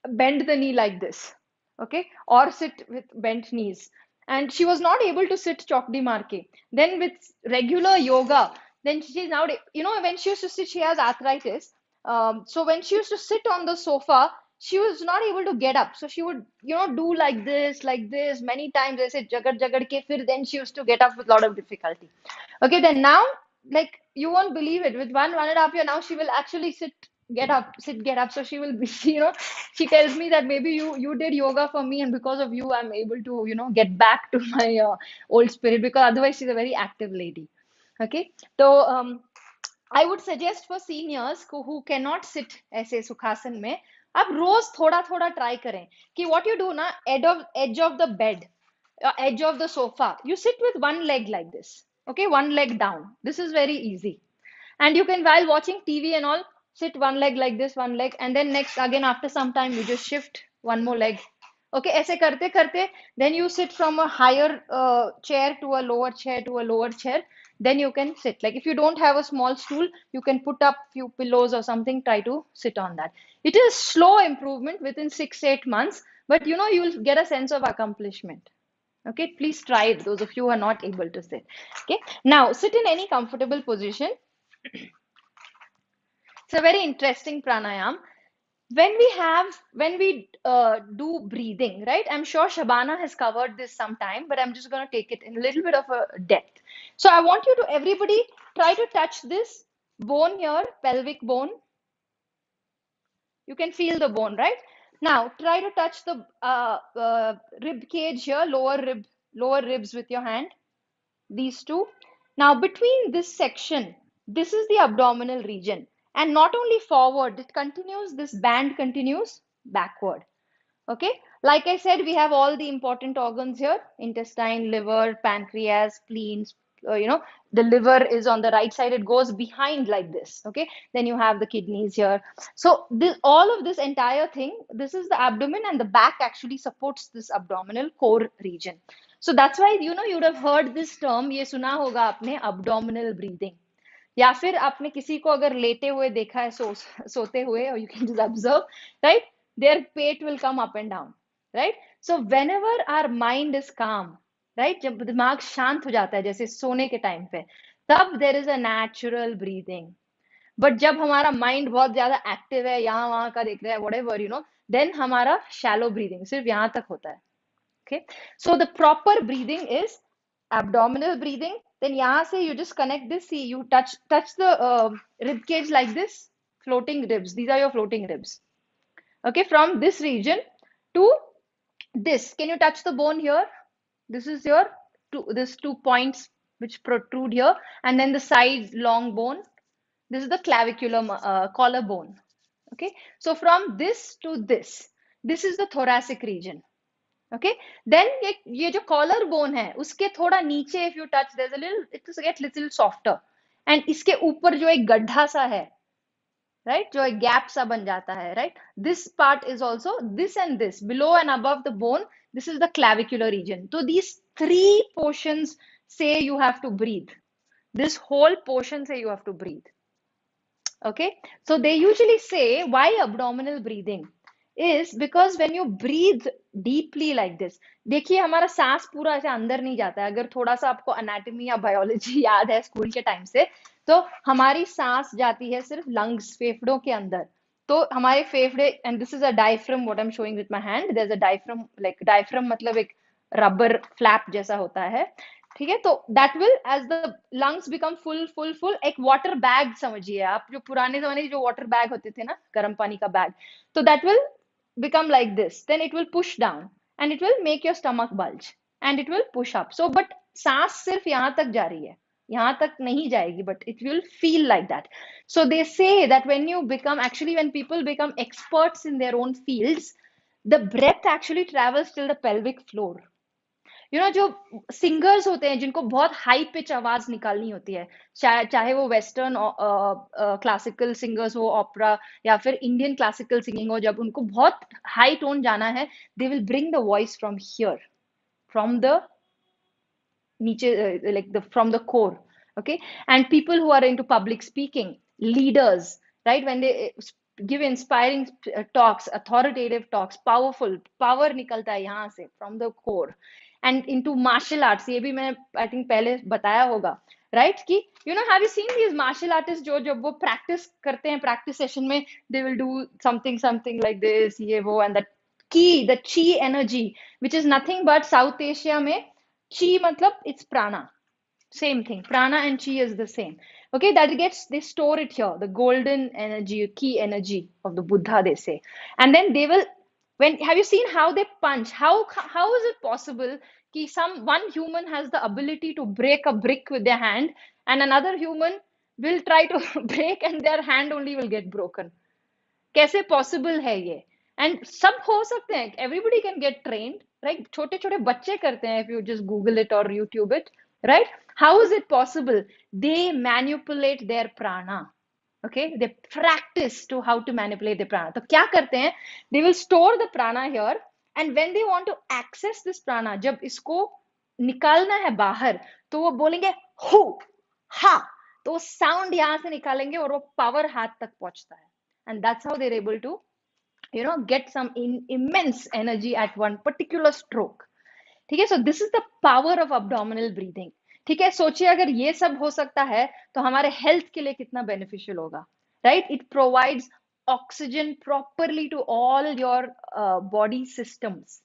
bend the knee like this, okay, or sit with bent knees. And she was not able to sit chokdi marke. Then with regular yoga, then she's now, when she used to sit, she has arthritis. So when she used to sit on the sofa, she was not able to get up. So she would, do like this many times. I said, jagad jagad ke, fir then she used to get up with a lot of difficulty. Okay, then now, like you won't believe it, with 1.5 year now, she will actually sit, get up. So she will be, she tells me that maybe you did yoga for me, and because of you, I'm able to, get back to my old spirit, because otherwise she's a very active lady. Okay, so I would suggest for seniors who cannot sit ऐसे सुखासन में, आप रोज थोड़ा थोड़ा try करें कि what you do ना, edge of the bed, edge of the sofa, you sit with one leg like this, okay, one leg down. This is very easy. And you can, while watching TV and all, sit one leg like this, one leg, and then next again after some time you just shift one more leg. Okay, ऐसे करते करते, then you sit from a higher chair to a lower chair to a lower chair. Then you can sit. Like if you don't have a small stool, you can put up few pillows or something. Try to sit on that. It is slow improvement within 6-8 months, but you will get a sense of accomplishment. Okay, please try it. Those of you who are not able to sit. Okay, now sit in any comfortable position. It's a very interesting pranayam. When we do breathing, right? I'm sure Shabana has covered this sometime, but I'm just going to take it in a little bit of a depth. So I want you to, everybody, try to touch this bone here, pelvic bone. You can feel the bone, right? Now try to touch the rib cage here, lower ribs with your hand. These two. Now, between this section, this is the abdominal region. And not only forward, it continues, this band continues backward. Okay. Like I said, we have all the important organs here: intestine, liver, pancreas, spleens. The liver is on the right side, it goes behind like this. Okay. Then you have the kidneys here. So, all of this entire thing, this is the abdomen, and the back actually supports this abdominal core region. So that's why you would have heard this term, ये सुना होगा आपने, abdominal breathing. या फिर आपने किसी को अगर लेटे हुए देखा है, सोते हुए, or you can just observe, right? their pate will come up and down, right? So whenever our mind is calm, right, जब दिमाग शांत हो जाता है जैसे सोने के टाइम पे, तब there is a natural breathing. But जब हमारा माइंड बहुत ज्यादा एक्टिव है, यहाँ वहां का देख रहा है, whatever, देन हमारा शैलो ब्रीदिंग सिर्फ यहाँ तक होता है. Okay, so the proper breathing is abdominal breathing. Then यहाँ से you just connect this. See, you touch the rib cage like this, floating ribs. These are your floating ribs. Okay, from this region to this. Can you touch the bone here? This is your this 2 points which protrude here, and then the sides long bone. This is the clavicular collarbone. Okay, so from this to this is the thoracic region. Okay, then ये जो collar bone है उसके थोड़ा नीचे if you touch there's a little, it gets little softer, and इसके ऊपर जो एक गड्ढा सा है, right, जो एक gap सा बन जाता है, right, this part is also this and this below and above the bone. This is the clavicular region. So these three portions say you have to breathe. This whole portion say you have to breathe. Okay, so they usually say why abdominal breathing is because when you breathe deeply like this, देखिए हमारा सांस पूरा ऐसे अंदर नहीं जाता है. अगर थोड़ा सा आपको एनाटॉमी या बायोलॉजी याद है स्कूल के टाइम से, तो हमारी सांस जाती है सिर्फ लंग्स, फेफड़ों के अंदर. तो हमारे फेफड़े, and this is a diaphragm, what I am showing with my hand, there is a diaphragm, like diaphragm मतलब एक रबर फ्लैप जैसा होता है. ठीक है, तो that will as the lungs become full full full, एक वाटर बैग समझिए आप, जो पुराने जमाने के जो वाटर बैग होते थे ना, गर्म पानी का बैग, तो that will become like this. Then it will push down and it will make your stomach bulge and it will push up. So but सांस सिर्फ यहाँ तक जा रही है, यहाँ तक नहीं जाएगी, but it will feel like that. So they say that when you become, actually when people become experts in their own fields, the breath actually travels till the pelvic floor. जो सिंगर्स होते हैं जिनको बहुत high pitch आवाज निकालनी होती है, चाहे वो वेस्टर्न क्लासिकल सिंगर्स हो, ऑपरा या फिर इंडियन क्लासिकल सिंगिंग हो, जब उनको बहुत हाई टोन जाना है, they will bring the voice from here, from the नीचे, like the from the core. Okay, and people who are into public speaking, leaders, right, when they give inspiring talks, authoritative talks, powerful power निकलता है यहाँ से, from the core. And into martial arts, ये भी मैंने I think पहले बताया होगा, right, कि have you seen these martial artists जो जब वो practice करते हैं, practice session में they will do something like this, ये वो, and the chi energy, which is nothing but South Asia में chi matlab it's prana, same thing, prana and chi is the same. Okay, that gets, they store it here, the golden energy, key energy of the Buddha, they say. And then they will, when, have you seen how they punch, how is it possible कि one human has the ability to break a brick with their hand and another human will try to break and their hand only will get broken? कैसे possible है ये? And सब हो सकते हैं, everybody can get trained, right, छोटे छोटे बच्चे करते हैं, if you just Google it और YouTube it, right. How is it possible? They manipulate their prana. Okay, they practice to how to manipulate the prana. तो क्या करते हैं, they will store the prana here, and when they want to access this prana, जब इसको निकालना है बाहर, तो वो बोलेंगे हु हा, तो साउंड यहां से निकालेंगे और वो पावर हाथ तक पहुंचता है. And that's how they're able to get some immense energy at one particular stroke. ठीक है, so this is the power of abdominal breathing. ठीक है, सोचिए अगर ये सब हो सकता है तो हमारे हेल्थ के लिए कितना बेनिफिशियल होगा, right. It provides oxygen properly to all your body systems.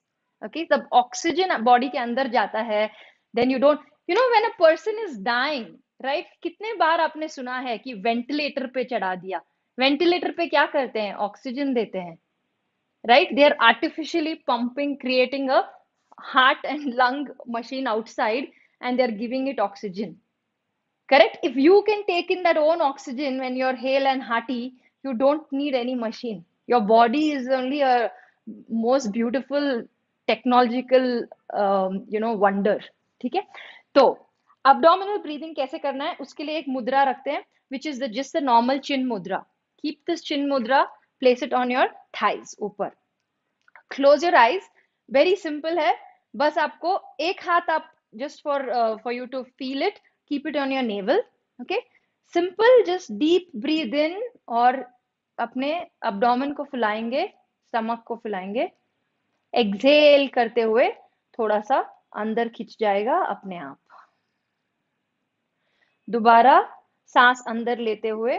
Okay, तब ऑक्सीजन बॉडी के अंदर जाता है, then you don't, when a person is dying, right, कितने बार आपने सुना है कि वेंटिलेटर पे चढ़ा दिया. वेंटिलेटर पे क्या करते हैं, ऑक्सीजन देते हैं, right. They are artificially pumping, creating a heart and lung machine outside, and they're giving it oxygen. Correct? If you can take in that own oxygen when you're hale and hearty, you don't need any machine. Your body is only a most beautiful technological wonder. ठीक है, तो abdominal breathing कैसे करना है, उसके लिए एक मुद्रा रखते हैं, which is just the normal chin mudra. Keep this chin mudra, place it on your thighs ऊपर. Close your eyes. Very simple है, बस आपको एक हाथ आप just for you to feel it, keep it on your navel. Okay, simple, just deep breathe in और अपने abdomen को फुलाएंगे, स्टमक को फुलाएंगे। एक्सहेल करते हुए थोड़ा सा अंदर खिंच जाएगा अपने आप। दोबारा सांस अंदर लेते हुए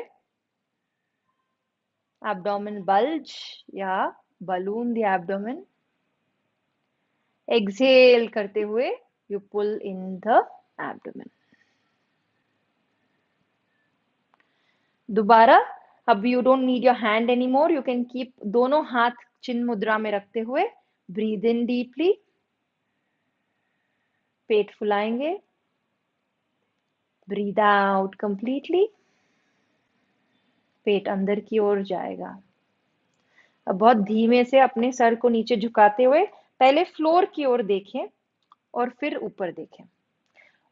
abdomen bulge या balloon the abdomen. Exhale करते हुए you pull in the abdomen. दोबारा अब you don't need your hand anymore. You can keep दोनों हाथ चिन्ह मुद्रा में रखते हुए breathe in deeply. Pet फुलाएंगे। Breathe out completely. पेट अंदर की ओर जाएगा। अब बहुत धीमे से अपने सर को नीचे झुकाते हुए पहले फ्लोर की ओर देखें और फिर ऊपर देखें।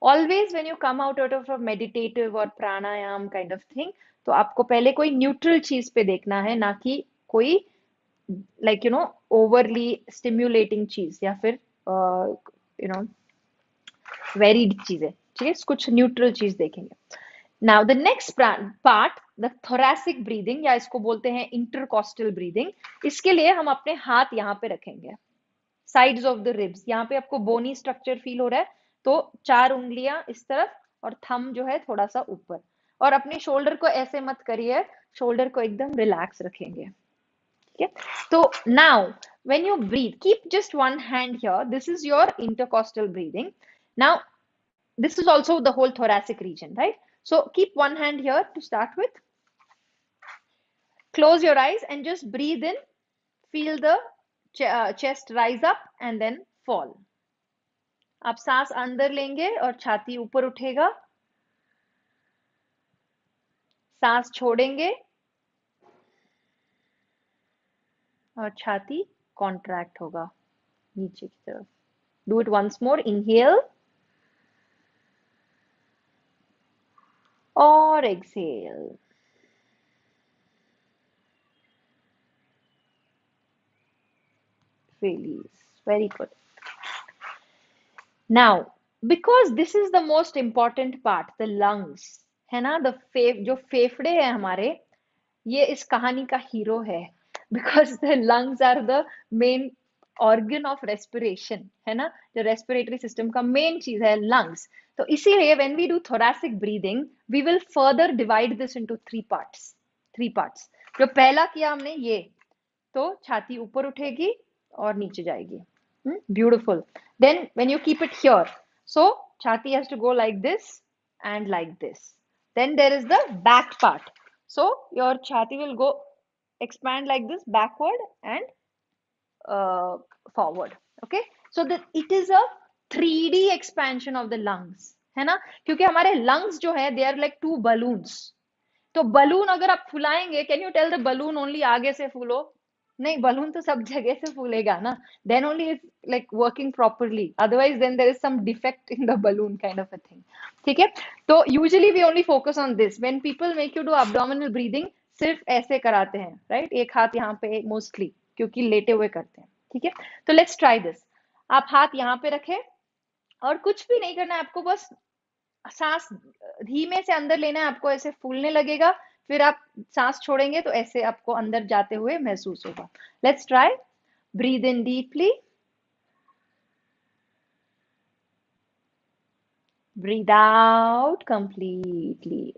Always when you come out of a meditative or pranayam kind of thing, तो आपको पहले कोई न्यूट्रल चीज पे देखना है, ना कि कोई like you know overly stimulating चीज या फिर you know वेरीड चीजें। ठीक है, कुछ न्यूट्रल चीज देखेंगे। Now the next part the thoracic breathing, या इसको बोलते हैं इंटरकॉस्टल ब्रीदिंग। इसके लिए हम अपने हाथ यहाँ पे रखेंगे, साइड्स ऑफ द रिब्स। यहाँ पे आपको बोनी स्ट्रक्चर फील हो रहा है, तो 4 उंगलियां इस तरफ और थंब जो है थोड़ा सा ऊपर। और अपने शोल्डर को ऐसे मत करिए, शोल्डर को एकदम रिलैक्स रखेंगे। ठीक है, तो now when you breathe, keep just one hand here. This is your intercostal breathing. Now this is also the whole thoracic region, right? So keep one hand here to start with. Close your eyes and just breathe in. Feel the chest rise up and then fall. आप सांस अंदर लेंगे और छाती ऊपर उठेगा। सांस छोड़ेंगे और छाती कॉन्ट्रैक्ट होगा नीचे की तरफ। Do it once more. Inhale और exhale. Release. Very good. Now, because this is the most important part, the lungs, है ना, जो फेफड़े हैं हमारे, ये इस कहानी का हीरो है। Because the lungs are the main organ of respiration, है ना, जो respiratory system का main चीज है lungs। तो इसीलिए when we do thoracic breathing, we will further divide this into three parts. जो पहला किया हमने ये, तो छाती ऊपर उठेगी और नीचे जाएगी। Beautiful. Then when you keep it here, so छाती has to go like this and like this. Then there is the back part. So your छाती will go expand like this backward and forward. Okay, so that it is a 3D expansion of the lungs, है ना, क्योंकि हमारे lungs जो है they are like two balloons. तो balloon अगर आप फुलाएंगे, can you tell the balloon only आगे से फूलो? नहीं, बलून तो सब जगह से फूलेगा ना, then only is like working properly, otherwise then there is some defect in the balloon kind of a thing. ठीक है, तो usually we only focus on this when people make you do abdominal breathing, सिर्फ ऐसे कराते हैं, right? एक हाथ यहाँ पे मोस्टली, क्योंकि लेटे हुए करते हैं। ठीक है, तो लेट्स ट्राई दिस। आप हाथ यहाँ पे रखें और कुछ भी नहीं करना है आपको, बस सांस धीमे से अंदर लेना है आपको, ऐसे फूलने लगेगा, फिर आप सांस छोड़ेंगे तो ऐसे आपको अंदर जाते हुए महसूस होगा। Let's try. Breathe in deeply, breathe out completely.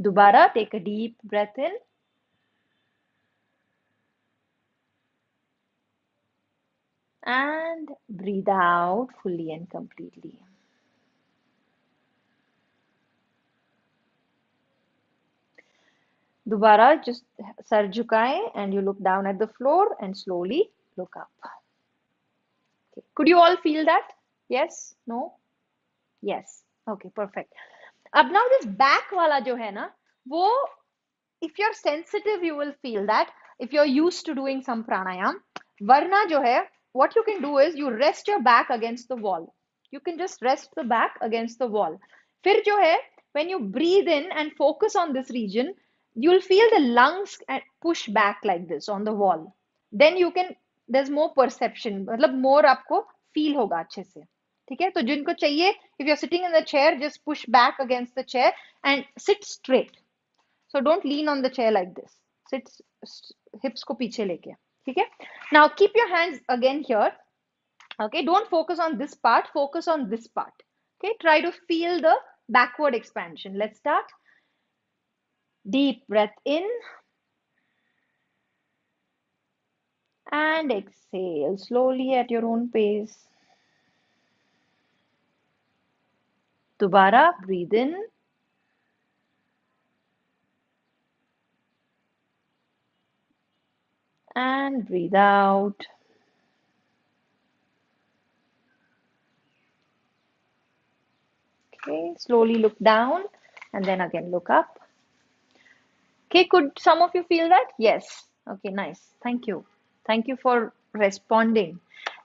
दोबारा take a deep breath in and breathe out fully and completely. दोबारा just सर झुकाएं and you look down at the floor and slowly look up. Okay. Could you all feel that? Yes? No? Yes. Okay, perfect. अब now this back वाला जो है ना, वो if you're sensitive you will feel that if you're used to doing some pranayam. वरना जो है, what you can do is you rest your back against the wall. You can just rest the back against the wall. फिर जो है, when you breathe in and focus on this region, you'll feel the lungs push back like this on the wall. Then you can, there's more perception, मतलब more आपको feel होगा अच्छे से। ठीक है, तो जिनको चाहिए, if you're sitting in the chair, just push back against the chair and sit straight. So don't lean on the chair like this. Sit hips को पीछे लेके. ठीक है? Now keep your hands again here. Okay, don't focus on this part, focus on this part. Okay, try to feel the backward expansion. Let's start. Deep breath in and exhale slowly at your own pace. Dobara, breathe in and breathe out. Okay, slowly look down and then again look up. Okay, could some of you feel that? Yes. Okay, nice. Thank you. Thank you for responding.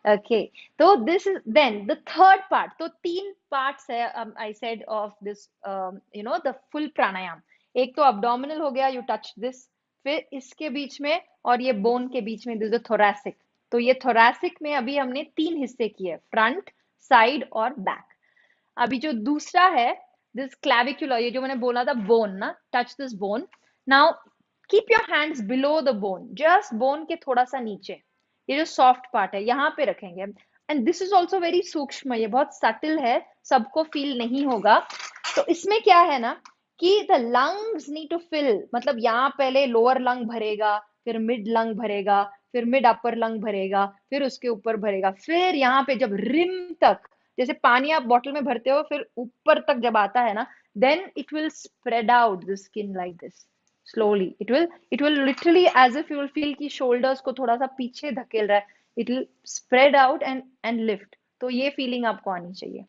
Okay, so this is then the third part. So तीन parts है, I said of this, the full pranayam. एक तो abdominal हो गया, you touch this. फिर इसके बीच में और ये bone के बीच में this is the thoracic. तो ये thoracic में अभी हमने तीन हिस्से किए, front, side और back. अभी जो दूसरा है this clavicular, ये जो मैंने बोला था bone ना, touch this bone. Now keep your hands below the bone, just bone के थोड़ा सा नीचे. ये जो सॉफ्ट पार्ट है यहाँ पे रखेंगे. And this is also very सूक्ष्म, ये बहुत सटल है, सबको फील नहीं होगा. तो इसमें क्या है ना कि the lungs need to fill, मतलब यहाँ पहले लोअर लंग भरेगा, फिर मिड लंग भरेगा, फिर मिड अपर लंग भरेगा, फिर उसके ऊपर भरेगा, फिर यहाँ पे जब रिम तक, जैसे पानी आप बॉटल में भरते हो फिर ऊपर तक जब आता है ना, then it will spread out the skin like this slowly. It will literally as if you will feel कि shoulders को थोड़ा सा पीछे धकेल रहा है. It will spread out and lift. तो ये feeling आपको आनी चाहिए.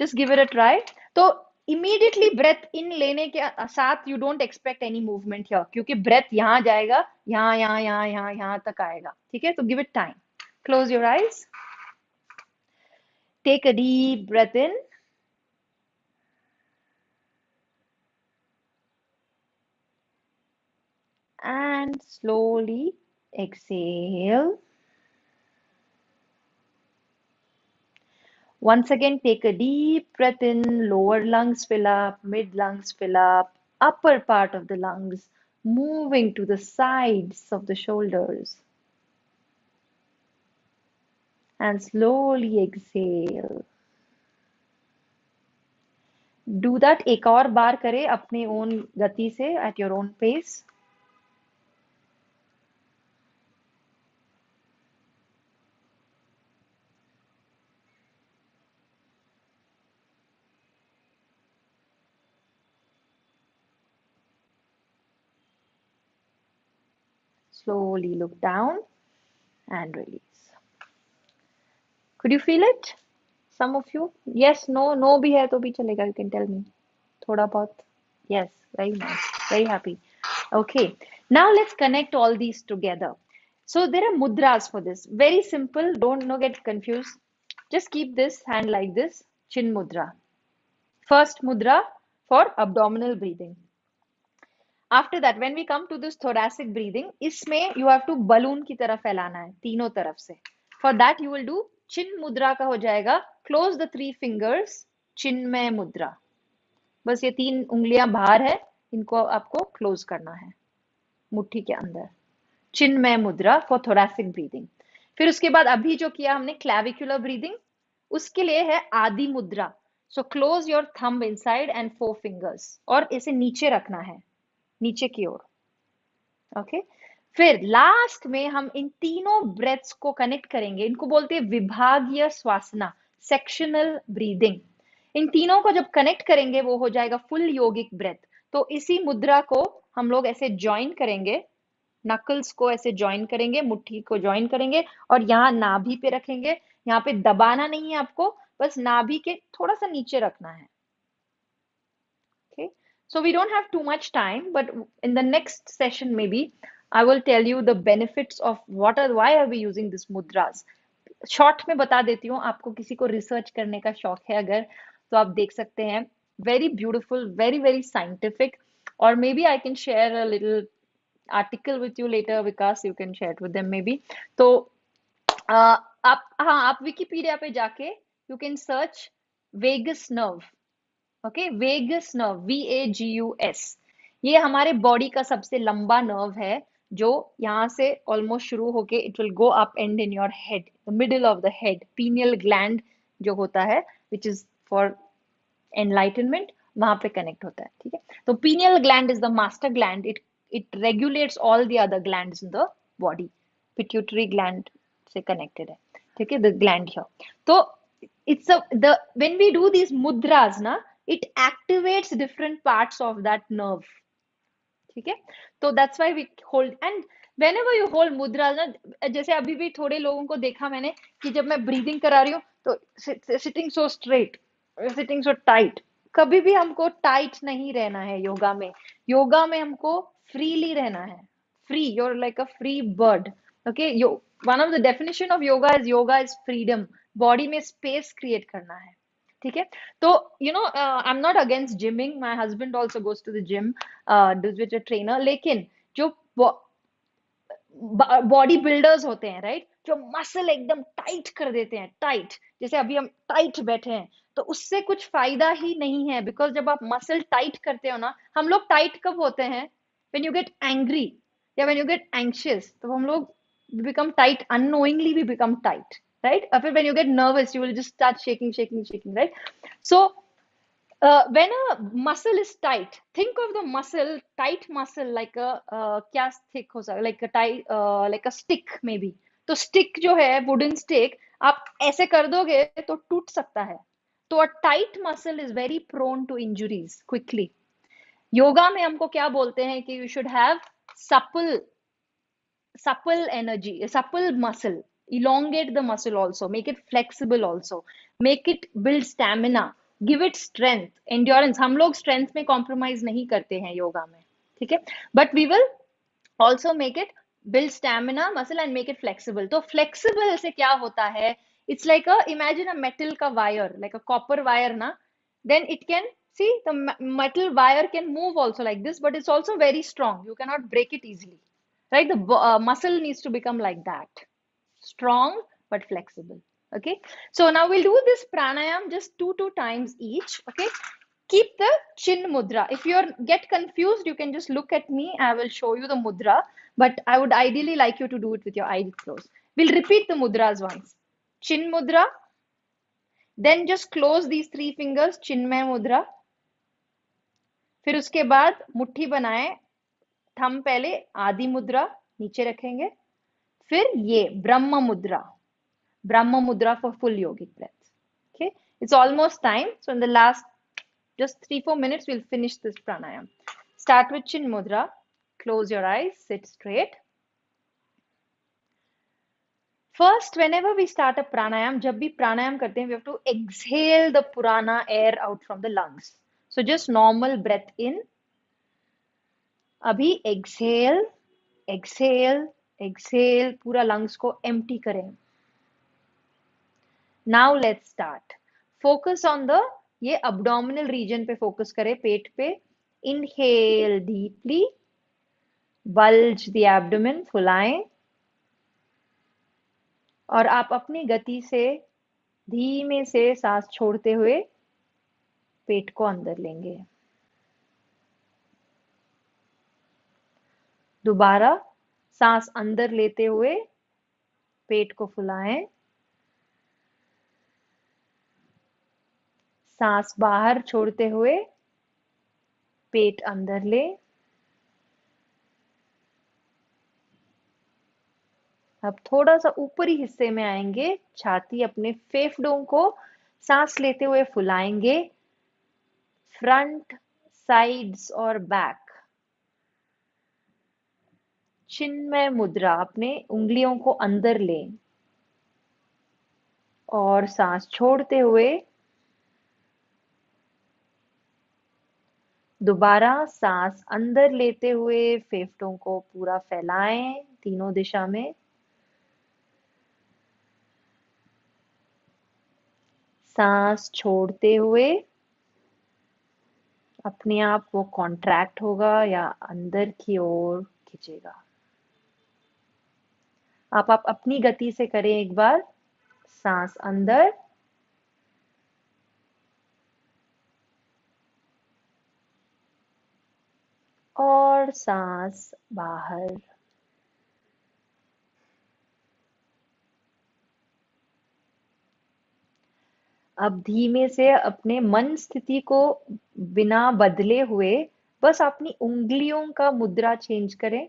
Just give it a try. तो immediately breath in लेने के साथ you don't expect any movement here, क्योंकि breath यहाँ जाएगा, यहाँ तक आएगा. ठीक है? तो give it time. Close your eyes. Take a deep breath in. And slowly exhale. Once again, take a deep breath in, lower lungs fill up, mid lungs fill up, upper part of the lungs moving to the sides of the shoulders. And slowly exhale. Do that एक और बार करें अपने own गति से, at your own pace. Slowly look down and release. Could you feel it? Some of you? Yes, no, no भी है तो भी चलेगा. You can tell me. थोड़ा बहुत. Yes, very nice. Very happy. Okay. Now let's connect all these together. So there are mudras for this. Very simple. Don't get confused. Just keep this hand like this. Chin mudra. First mudra for abdominal breathing. After that, when we come to this thoracic breathing, इसमें you have to balloon की तरह फैलाना है तीनों तरफ से. For that you will do chin mudra का हो जाएगा. Close the 3 fingers. चिन्मय मुद्रा. बस ये 3 उंगलियां बाहर है, इनको आपको क्लोज करना है मुट्ठी के अंदर. चिन्मय मुद्रा फॉर thoracic breathing. फिर उसके बाद अभी जो किया हमने clavicular breathing, उसके लिए है आदि मुद्रा. So close your thumb inside and 4 fingers. और इसे नीचे रखना है, नीचे की ओर. ओके. फिर लास्ट में हम इन तीनों ब्रेथ्स को कनेक्ट करेंगे. इनको बोलते हैं विभागीय श्वासना, सेक्शनल ब्रीदिंग. इन तीनों को जब कनेक्ट करेंगे वो हो जाएगा फुल योगिक ब्रेथ. तो इसी मुद्रा को हम लोग ऐसे ज्वाइन करेंगे, नकल्स को ऐसे ज्वाइन करेंगे, मुट्ठी को ज्वाइन करेंगे और यहाँ नाभि पे रखेंगे. यहाँ पे दबाना नहीं है आपको, बस नाभि के थोड़ा सा नीचे रखना है. So we don't have too much time, but in the next session maybe I will tell you the benefits of why are we using this mudras. Short में बता देती हूँ, आपको किसी को रिसर्च करने का शौक है अगर, तो आप देख सकते हैं. Very beautiful, very very scientific. Or maybe I can share a little article with you later, Vikas, you can share it with them maybe. तो आप विकिपीडिया पे जाके you can search vagus nerve. Okay, vagus nerve, VAGUS. ये हमारे body का सबसे लंबा nerve है, जो यहाँ से ऑलमोस्ट शुरू होके it will go up and in your head, the middle of the head, pineal gland जो होता है, विच इज फॉर एनलाइटनमेंट, वहां पे कनेक्ट होता है, ठीक है। तो pineal gland is the master gland, it regulates all the other glands in the body, pituitary gland से कनेक्टेड है, ठीक है, द ग्लैंड हियर। तो it's the when we do these mudras ना, it activates different parts of that nerve, ठीक है। तो that's why we hold, and whenever you hold मुद्रा ना, जैसे अभी भी थोड़े लोगों को देखा मैंने कि जब मैं ब्रीदिंग करा रही हूँ तो सिटिंग सो स्ट्रेट, सिटिंग सो टाइट, कभी भी हमको टाइट नहीं रहना है योगा में। योगा में हमको फ्रीली रहना है, free, you're like a free bird, okay, one of the definition of yoga is freedom, body में स्पेस क्रिएट करना है, ठीक है। तो I am not against gymming, my husband also goes to the gym, with a trainer, लेकिन जो body builders होते हैं, राइट, जो मसल एकदम टाइट कर देते हैं, टाइट, जैसे अभी हम टाइट बैठे हैं, तो उससे कुछ फायदा ही नहीं है, बिकॉज जब आप मसल टाइट करते हो ना, हम लोग टाइट कब होते हैं, व्हेन यू गेट एंग्री या व्हेन यू गेट एंग्शियस, तो हम लोग become tight, unknowingly we become tight, right, और फिर when you get nervous you will just start shaking shaking shaking, right. So when a muscle is tight, think of the muscle, tight muscle like a क्या thick हो सकता, like a tight, like a stick maybe, तो stick जो है wooden stick, आप ऐसे कर दोगे तो टूट सकता है, तो a tight muscle is very prone to injuries quickly। Yoga में हमको क्या बोलते हैं कि you should have supple supple energy, supple muscle, elongate the muscle also, make it flexible also, make it build stamina, give it strength, endurance। हम लोग strength में compromise नहीं करते हैं योगा में, ठीक है, but we will also make it build stamina muscle and make it flexible। तो flexible से क्या होता है, it's like a, imagine a metal का wire, like a copper wire ना, then it can, see the metal wire can move also like this, but it's also very strong, you cannot break it easily, right? The muscle needs to become like that, strong but flexible, okay? So now we'll do this pranayam just two times each, okay? Keep the chin mudra. If you get confused, you can just look at me, I will show you the mudra, but I would ideally like you to do it with your eyes closed। We'll repeat the mudras once, chin mudra, then just close these three fingers, chinmay mudra, फिर उसके बाद मुट्ठी बनाए, thumb पहले, आदि मुद्रा नीचे रखेंगे, फिर ये ब्रह्म मुद्रा for full yogic breath, okay? It's almost time, so in the last just 3-4 minutes we'll finish this pranayam। Start with chin mudra, close your eyes, sit straight। First, whenever we start a pranayam, जब भी प्राणायाम करते हैं, we have to exhale the purana air out from the lungs, so just normal breath in, अभी exhale exhale exhale, पूरा lungs को empty करें। Now let's start, focus on the, ये abdominal region पे focus करें, पेट पे, inhale deeply, bulge the abdomen, फुलाएं, और आप अपनी गति से धीमे से सांस छोड़ते हुए पेट को अंदर लेंगे। दोबारा सांस अंदर लेते हुए पेट को फुलाएं, सांस बाहर छोड़ते हुए पेट अंदर ले। अब थोड़ा सा ऊपरी हिस्से में आएंगे, छाती, अपने फेफड़ों को सांस लेते हुए फुलाएंगे, फ्रंट, साइड्स और बैक। चिन्मय मुद्रा, अपने उंगलियों को अंदर लें और सांस छोड़ते हुए दोबारा सांस अंदर लेते हुए फेफड़ों को पूरा फैलाएं तीनों दिशा में, सांस छोड़ते हुए अपने आप वो कॉन्ट्रैक्ट होगा या अंदर की ओर खींचेगा। आप अपनी गति से करें एक बार, सांस अंदर, और सांस बाहर। अब धीमे से अपने मन स्थिति को बिना बदले हुए बस अपनी उंगलियों का मुद्रा चेंज करें।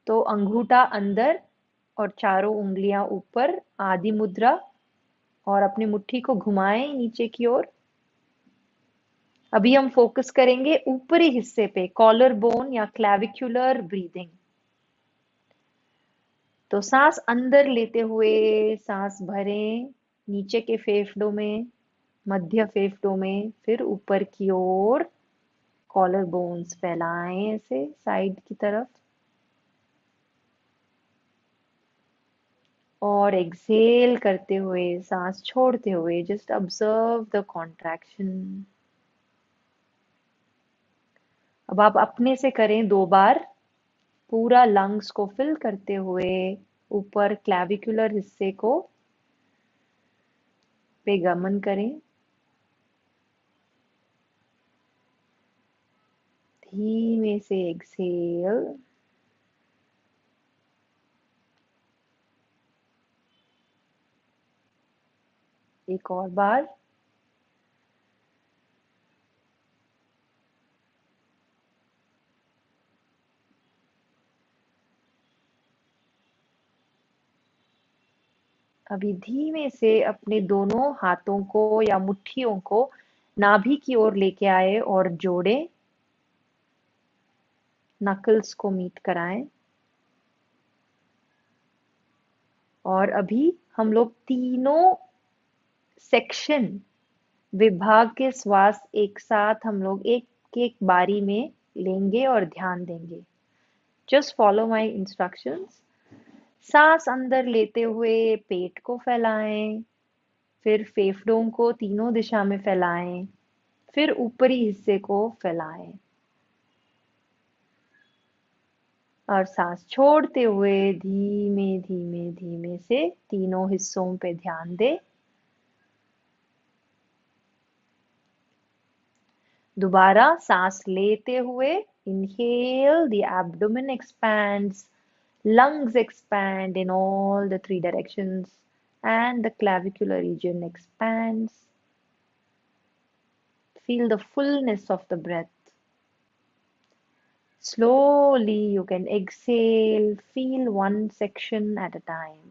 तो अंगूठा अंदर और चारों उंगलियां ऊपर, आदि मुद्रा, और अपनी मुट्ठी को घुमाएं नीचे की ओर। अभी हम फोकस करेंगे ऊपरी हिस्से पे, कॉलर बोन या क्लैविक्युलर ब्रीदिंग। तो सांस अंदर लेते हुए सांस भरें नीचे के फेफड़ों में, मध्य फेफड़ों में, फिर ऊपर की ओर कॉलर बोन्स फैलाएं ऐसे साइड की तरफ। और एक्सहेल करते हुए सांस छोड़ते हुए जस्ट ऑब्जर्व द कॉन्ट्रैक्शन। अब आप अपने से करें 2 बार, पूरा लंग्स को फिल करते हुए ऊपर क्लैविकुलर हिस्से को पे गमन करें। धीमे से एक्सहेल। एक और बार। अभी धीमे से अपने दोनों हाथों को या मुट्ठियों को नाभि की ओर लेके आए और जोड़ें। नकल्स को मीट कराएं। और अभी हम लोग तीनों सेक्शन, विभाग के श्वास एक साथ हम लोग एक एक बारी में लेंगे और ध्यान देंगे। Just follow my instructions. सांस अंदर लेते हुए पेट को फैलाएं, फिर फेफड़ों को तीनों दिशा में फैलाएं, फिर ऊपरी हिस्से को फैलाएं। और सांस छोड़ते हुए धीमे धीमे धीमे से तीनों हिस्सों पे ध्यान दें। दोबारा सांस लेते हुए inhale, the abdomen expands, lungs expand in all the 3 directions, and the clavicular region expands. Feel the fullness of the breath. Slowly you can exhale, feel one section at a time.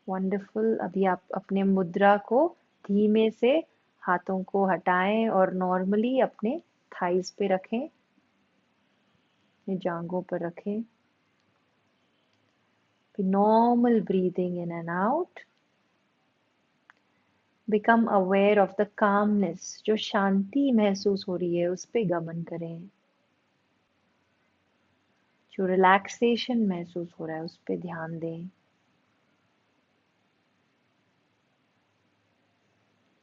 Wonderful. अभी आप अपने मुद्रा को धीमे से हाथों को हटाएं और नॉर्मली अपने थाइस पे रखें, अपने जांघों पर रखें। Normal breathing in and out. Become aware of the calmness, जो शांति महसूस हो रही है उस पे गमन करें। जो रिलैक्सेशन महसूस हो रहा है उस पे ध्यान दें।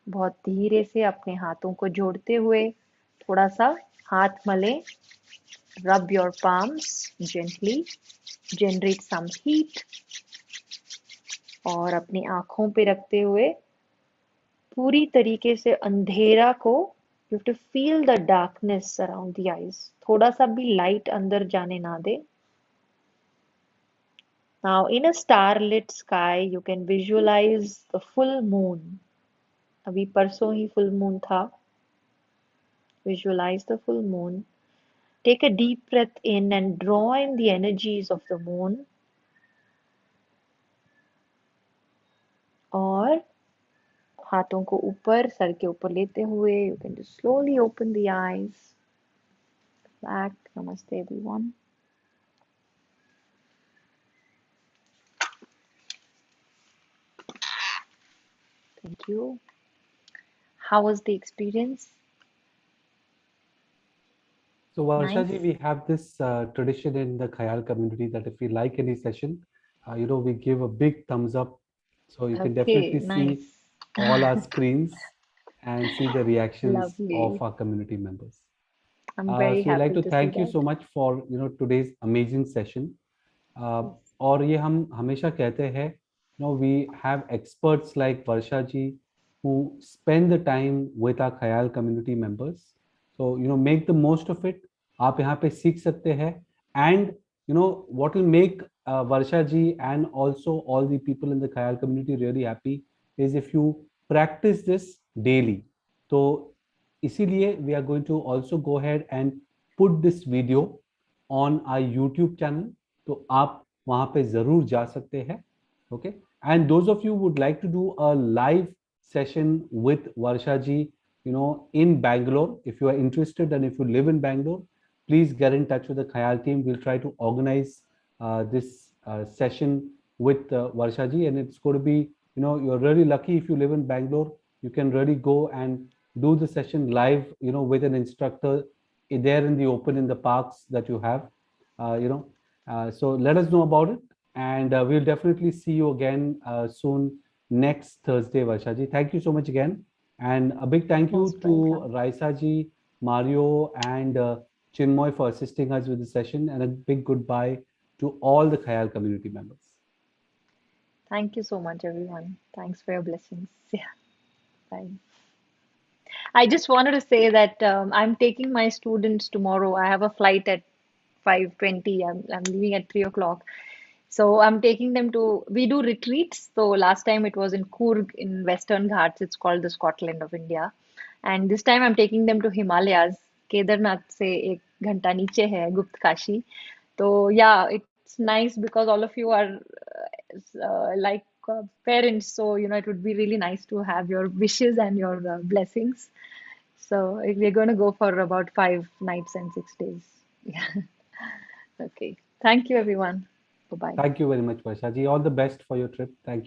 बहुत धीरे से अपने हाथों को जोड़ते हुए थोड़ा सा हाथ मलें। Rub your palms gently, generate some heat। और अपनी आंखों पे रखते हुए पूरी तरीके से अंधेरा को, you have to feel the darkness around the eyes. थोड़ा सा भी लाइट अंदर जाने ना दे। Now in a starlit sky you can visualize the full moon। अभी परसों ही फुल मून था। Visualize the full moon। Take a deep breath in and draw in the energies of the moon। और हाथों को ऊपर, सर के ऊपर लेते हुए you can just slowly open the eyes back। Namaste everyone। Thank you। How was the experience? So Varsha Nice। ji, we have this tradition in the Khyaal community that if we like any session, we give a big thumbs up. So you can Okay, definitely see nice। all our screens and see the reactions of Lovely। our community members. I'm very So we'd like happy to to see thank you that। so much for today's amazing session। Yes। और ये हम हमेशा कहते हैं we have experts like Varsha ji who spend the time with our Khayal community members. So, make the most of it. आप यहाँ पे सीख सकते हैं. And, what will make Varsha ji and also all the people in the Khayal community really happy is if you practice this daily. So, इसीलिए we are going to also go ahead and put this video on our YouTube channel. तो आप वहाँ पे ज़रूर जा सकते हैं. Okay. And those of you who would like to do a live session with Varsha ji, in Bangalore, if you are interested and if you live in Bangalore, please get in touch with the Khayal team. We'll try to organize this session with Varsha ji, and it's going to be, you're really lucky if you live in Bangalore. You can really go and do the session live, with an instructor there in the open in the parks that you have, so let us know about it, and we'll definitely see you again soon next Thursday, Varsha ji. Thank you so much again. And a big thank you Most to welcome. Raisa ji, Mario, and Chinmoy for assisting us with the session, and a big goodbye to all the Khayal community members. Thank you so much, everyone. Thanks for your blessings. Yeah, bye. I just wanted to say that I'm taking my students tomorrow. I have a flight at 5:20. I'm leaving at 3 o'clock. So I'm taking them to, we do retreats. So last time it was in Coorg in Western Ghats. It's called the Scotland of India. And this time I'm taking them to Himalayas. Kedarnath se ek ghanta niche hai, Gupt Kashi. So yeah, it's nice because all of you are like parents. So, it would be really nice to have your wishes and your blessings. So we're going to go for about 5 nights and 6 days. Yeah. Okay. Thank you, everyone. Bye bye. Thank you very much, Varsha ji. All the best for your trip. Thank you.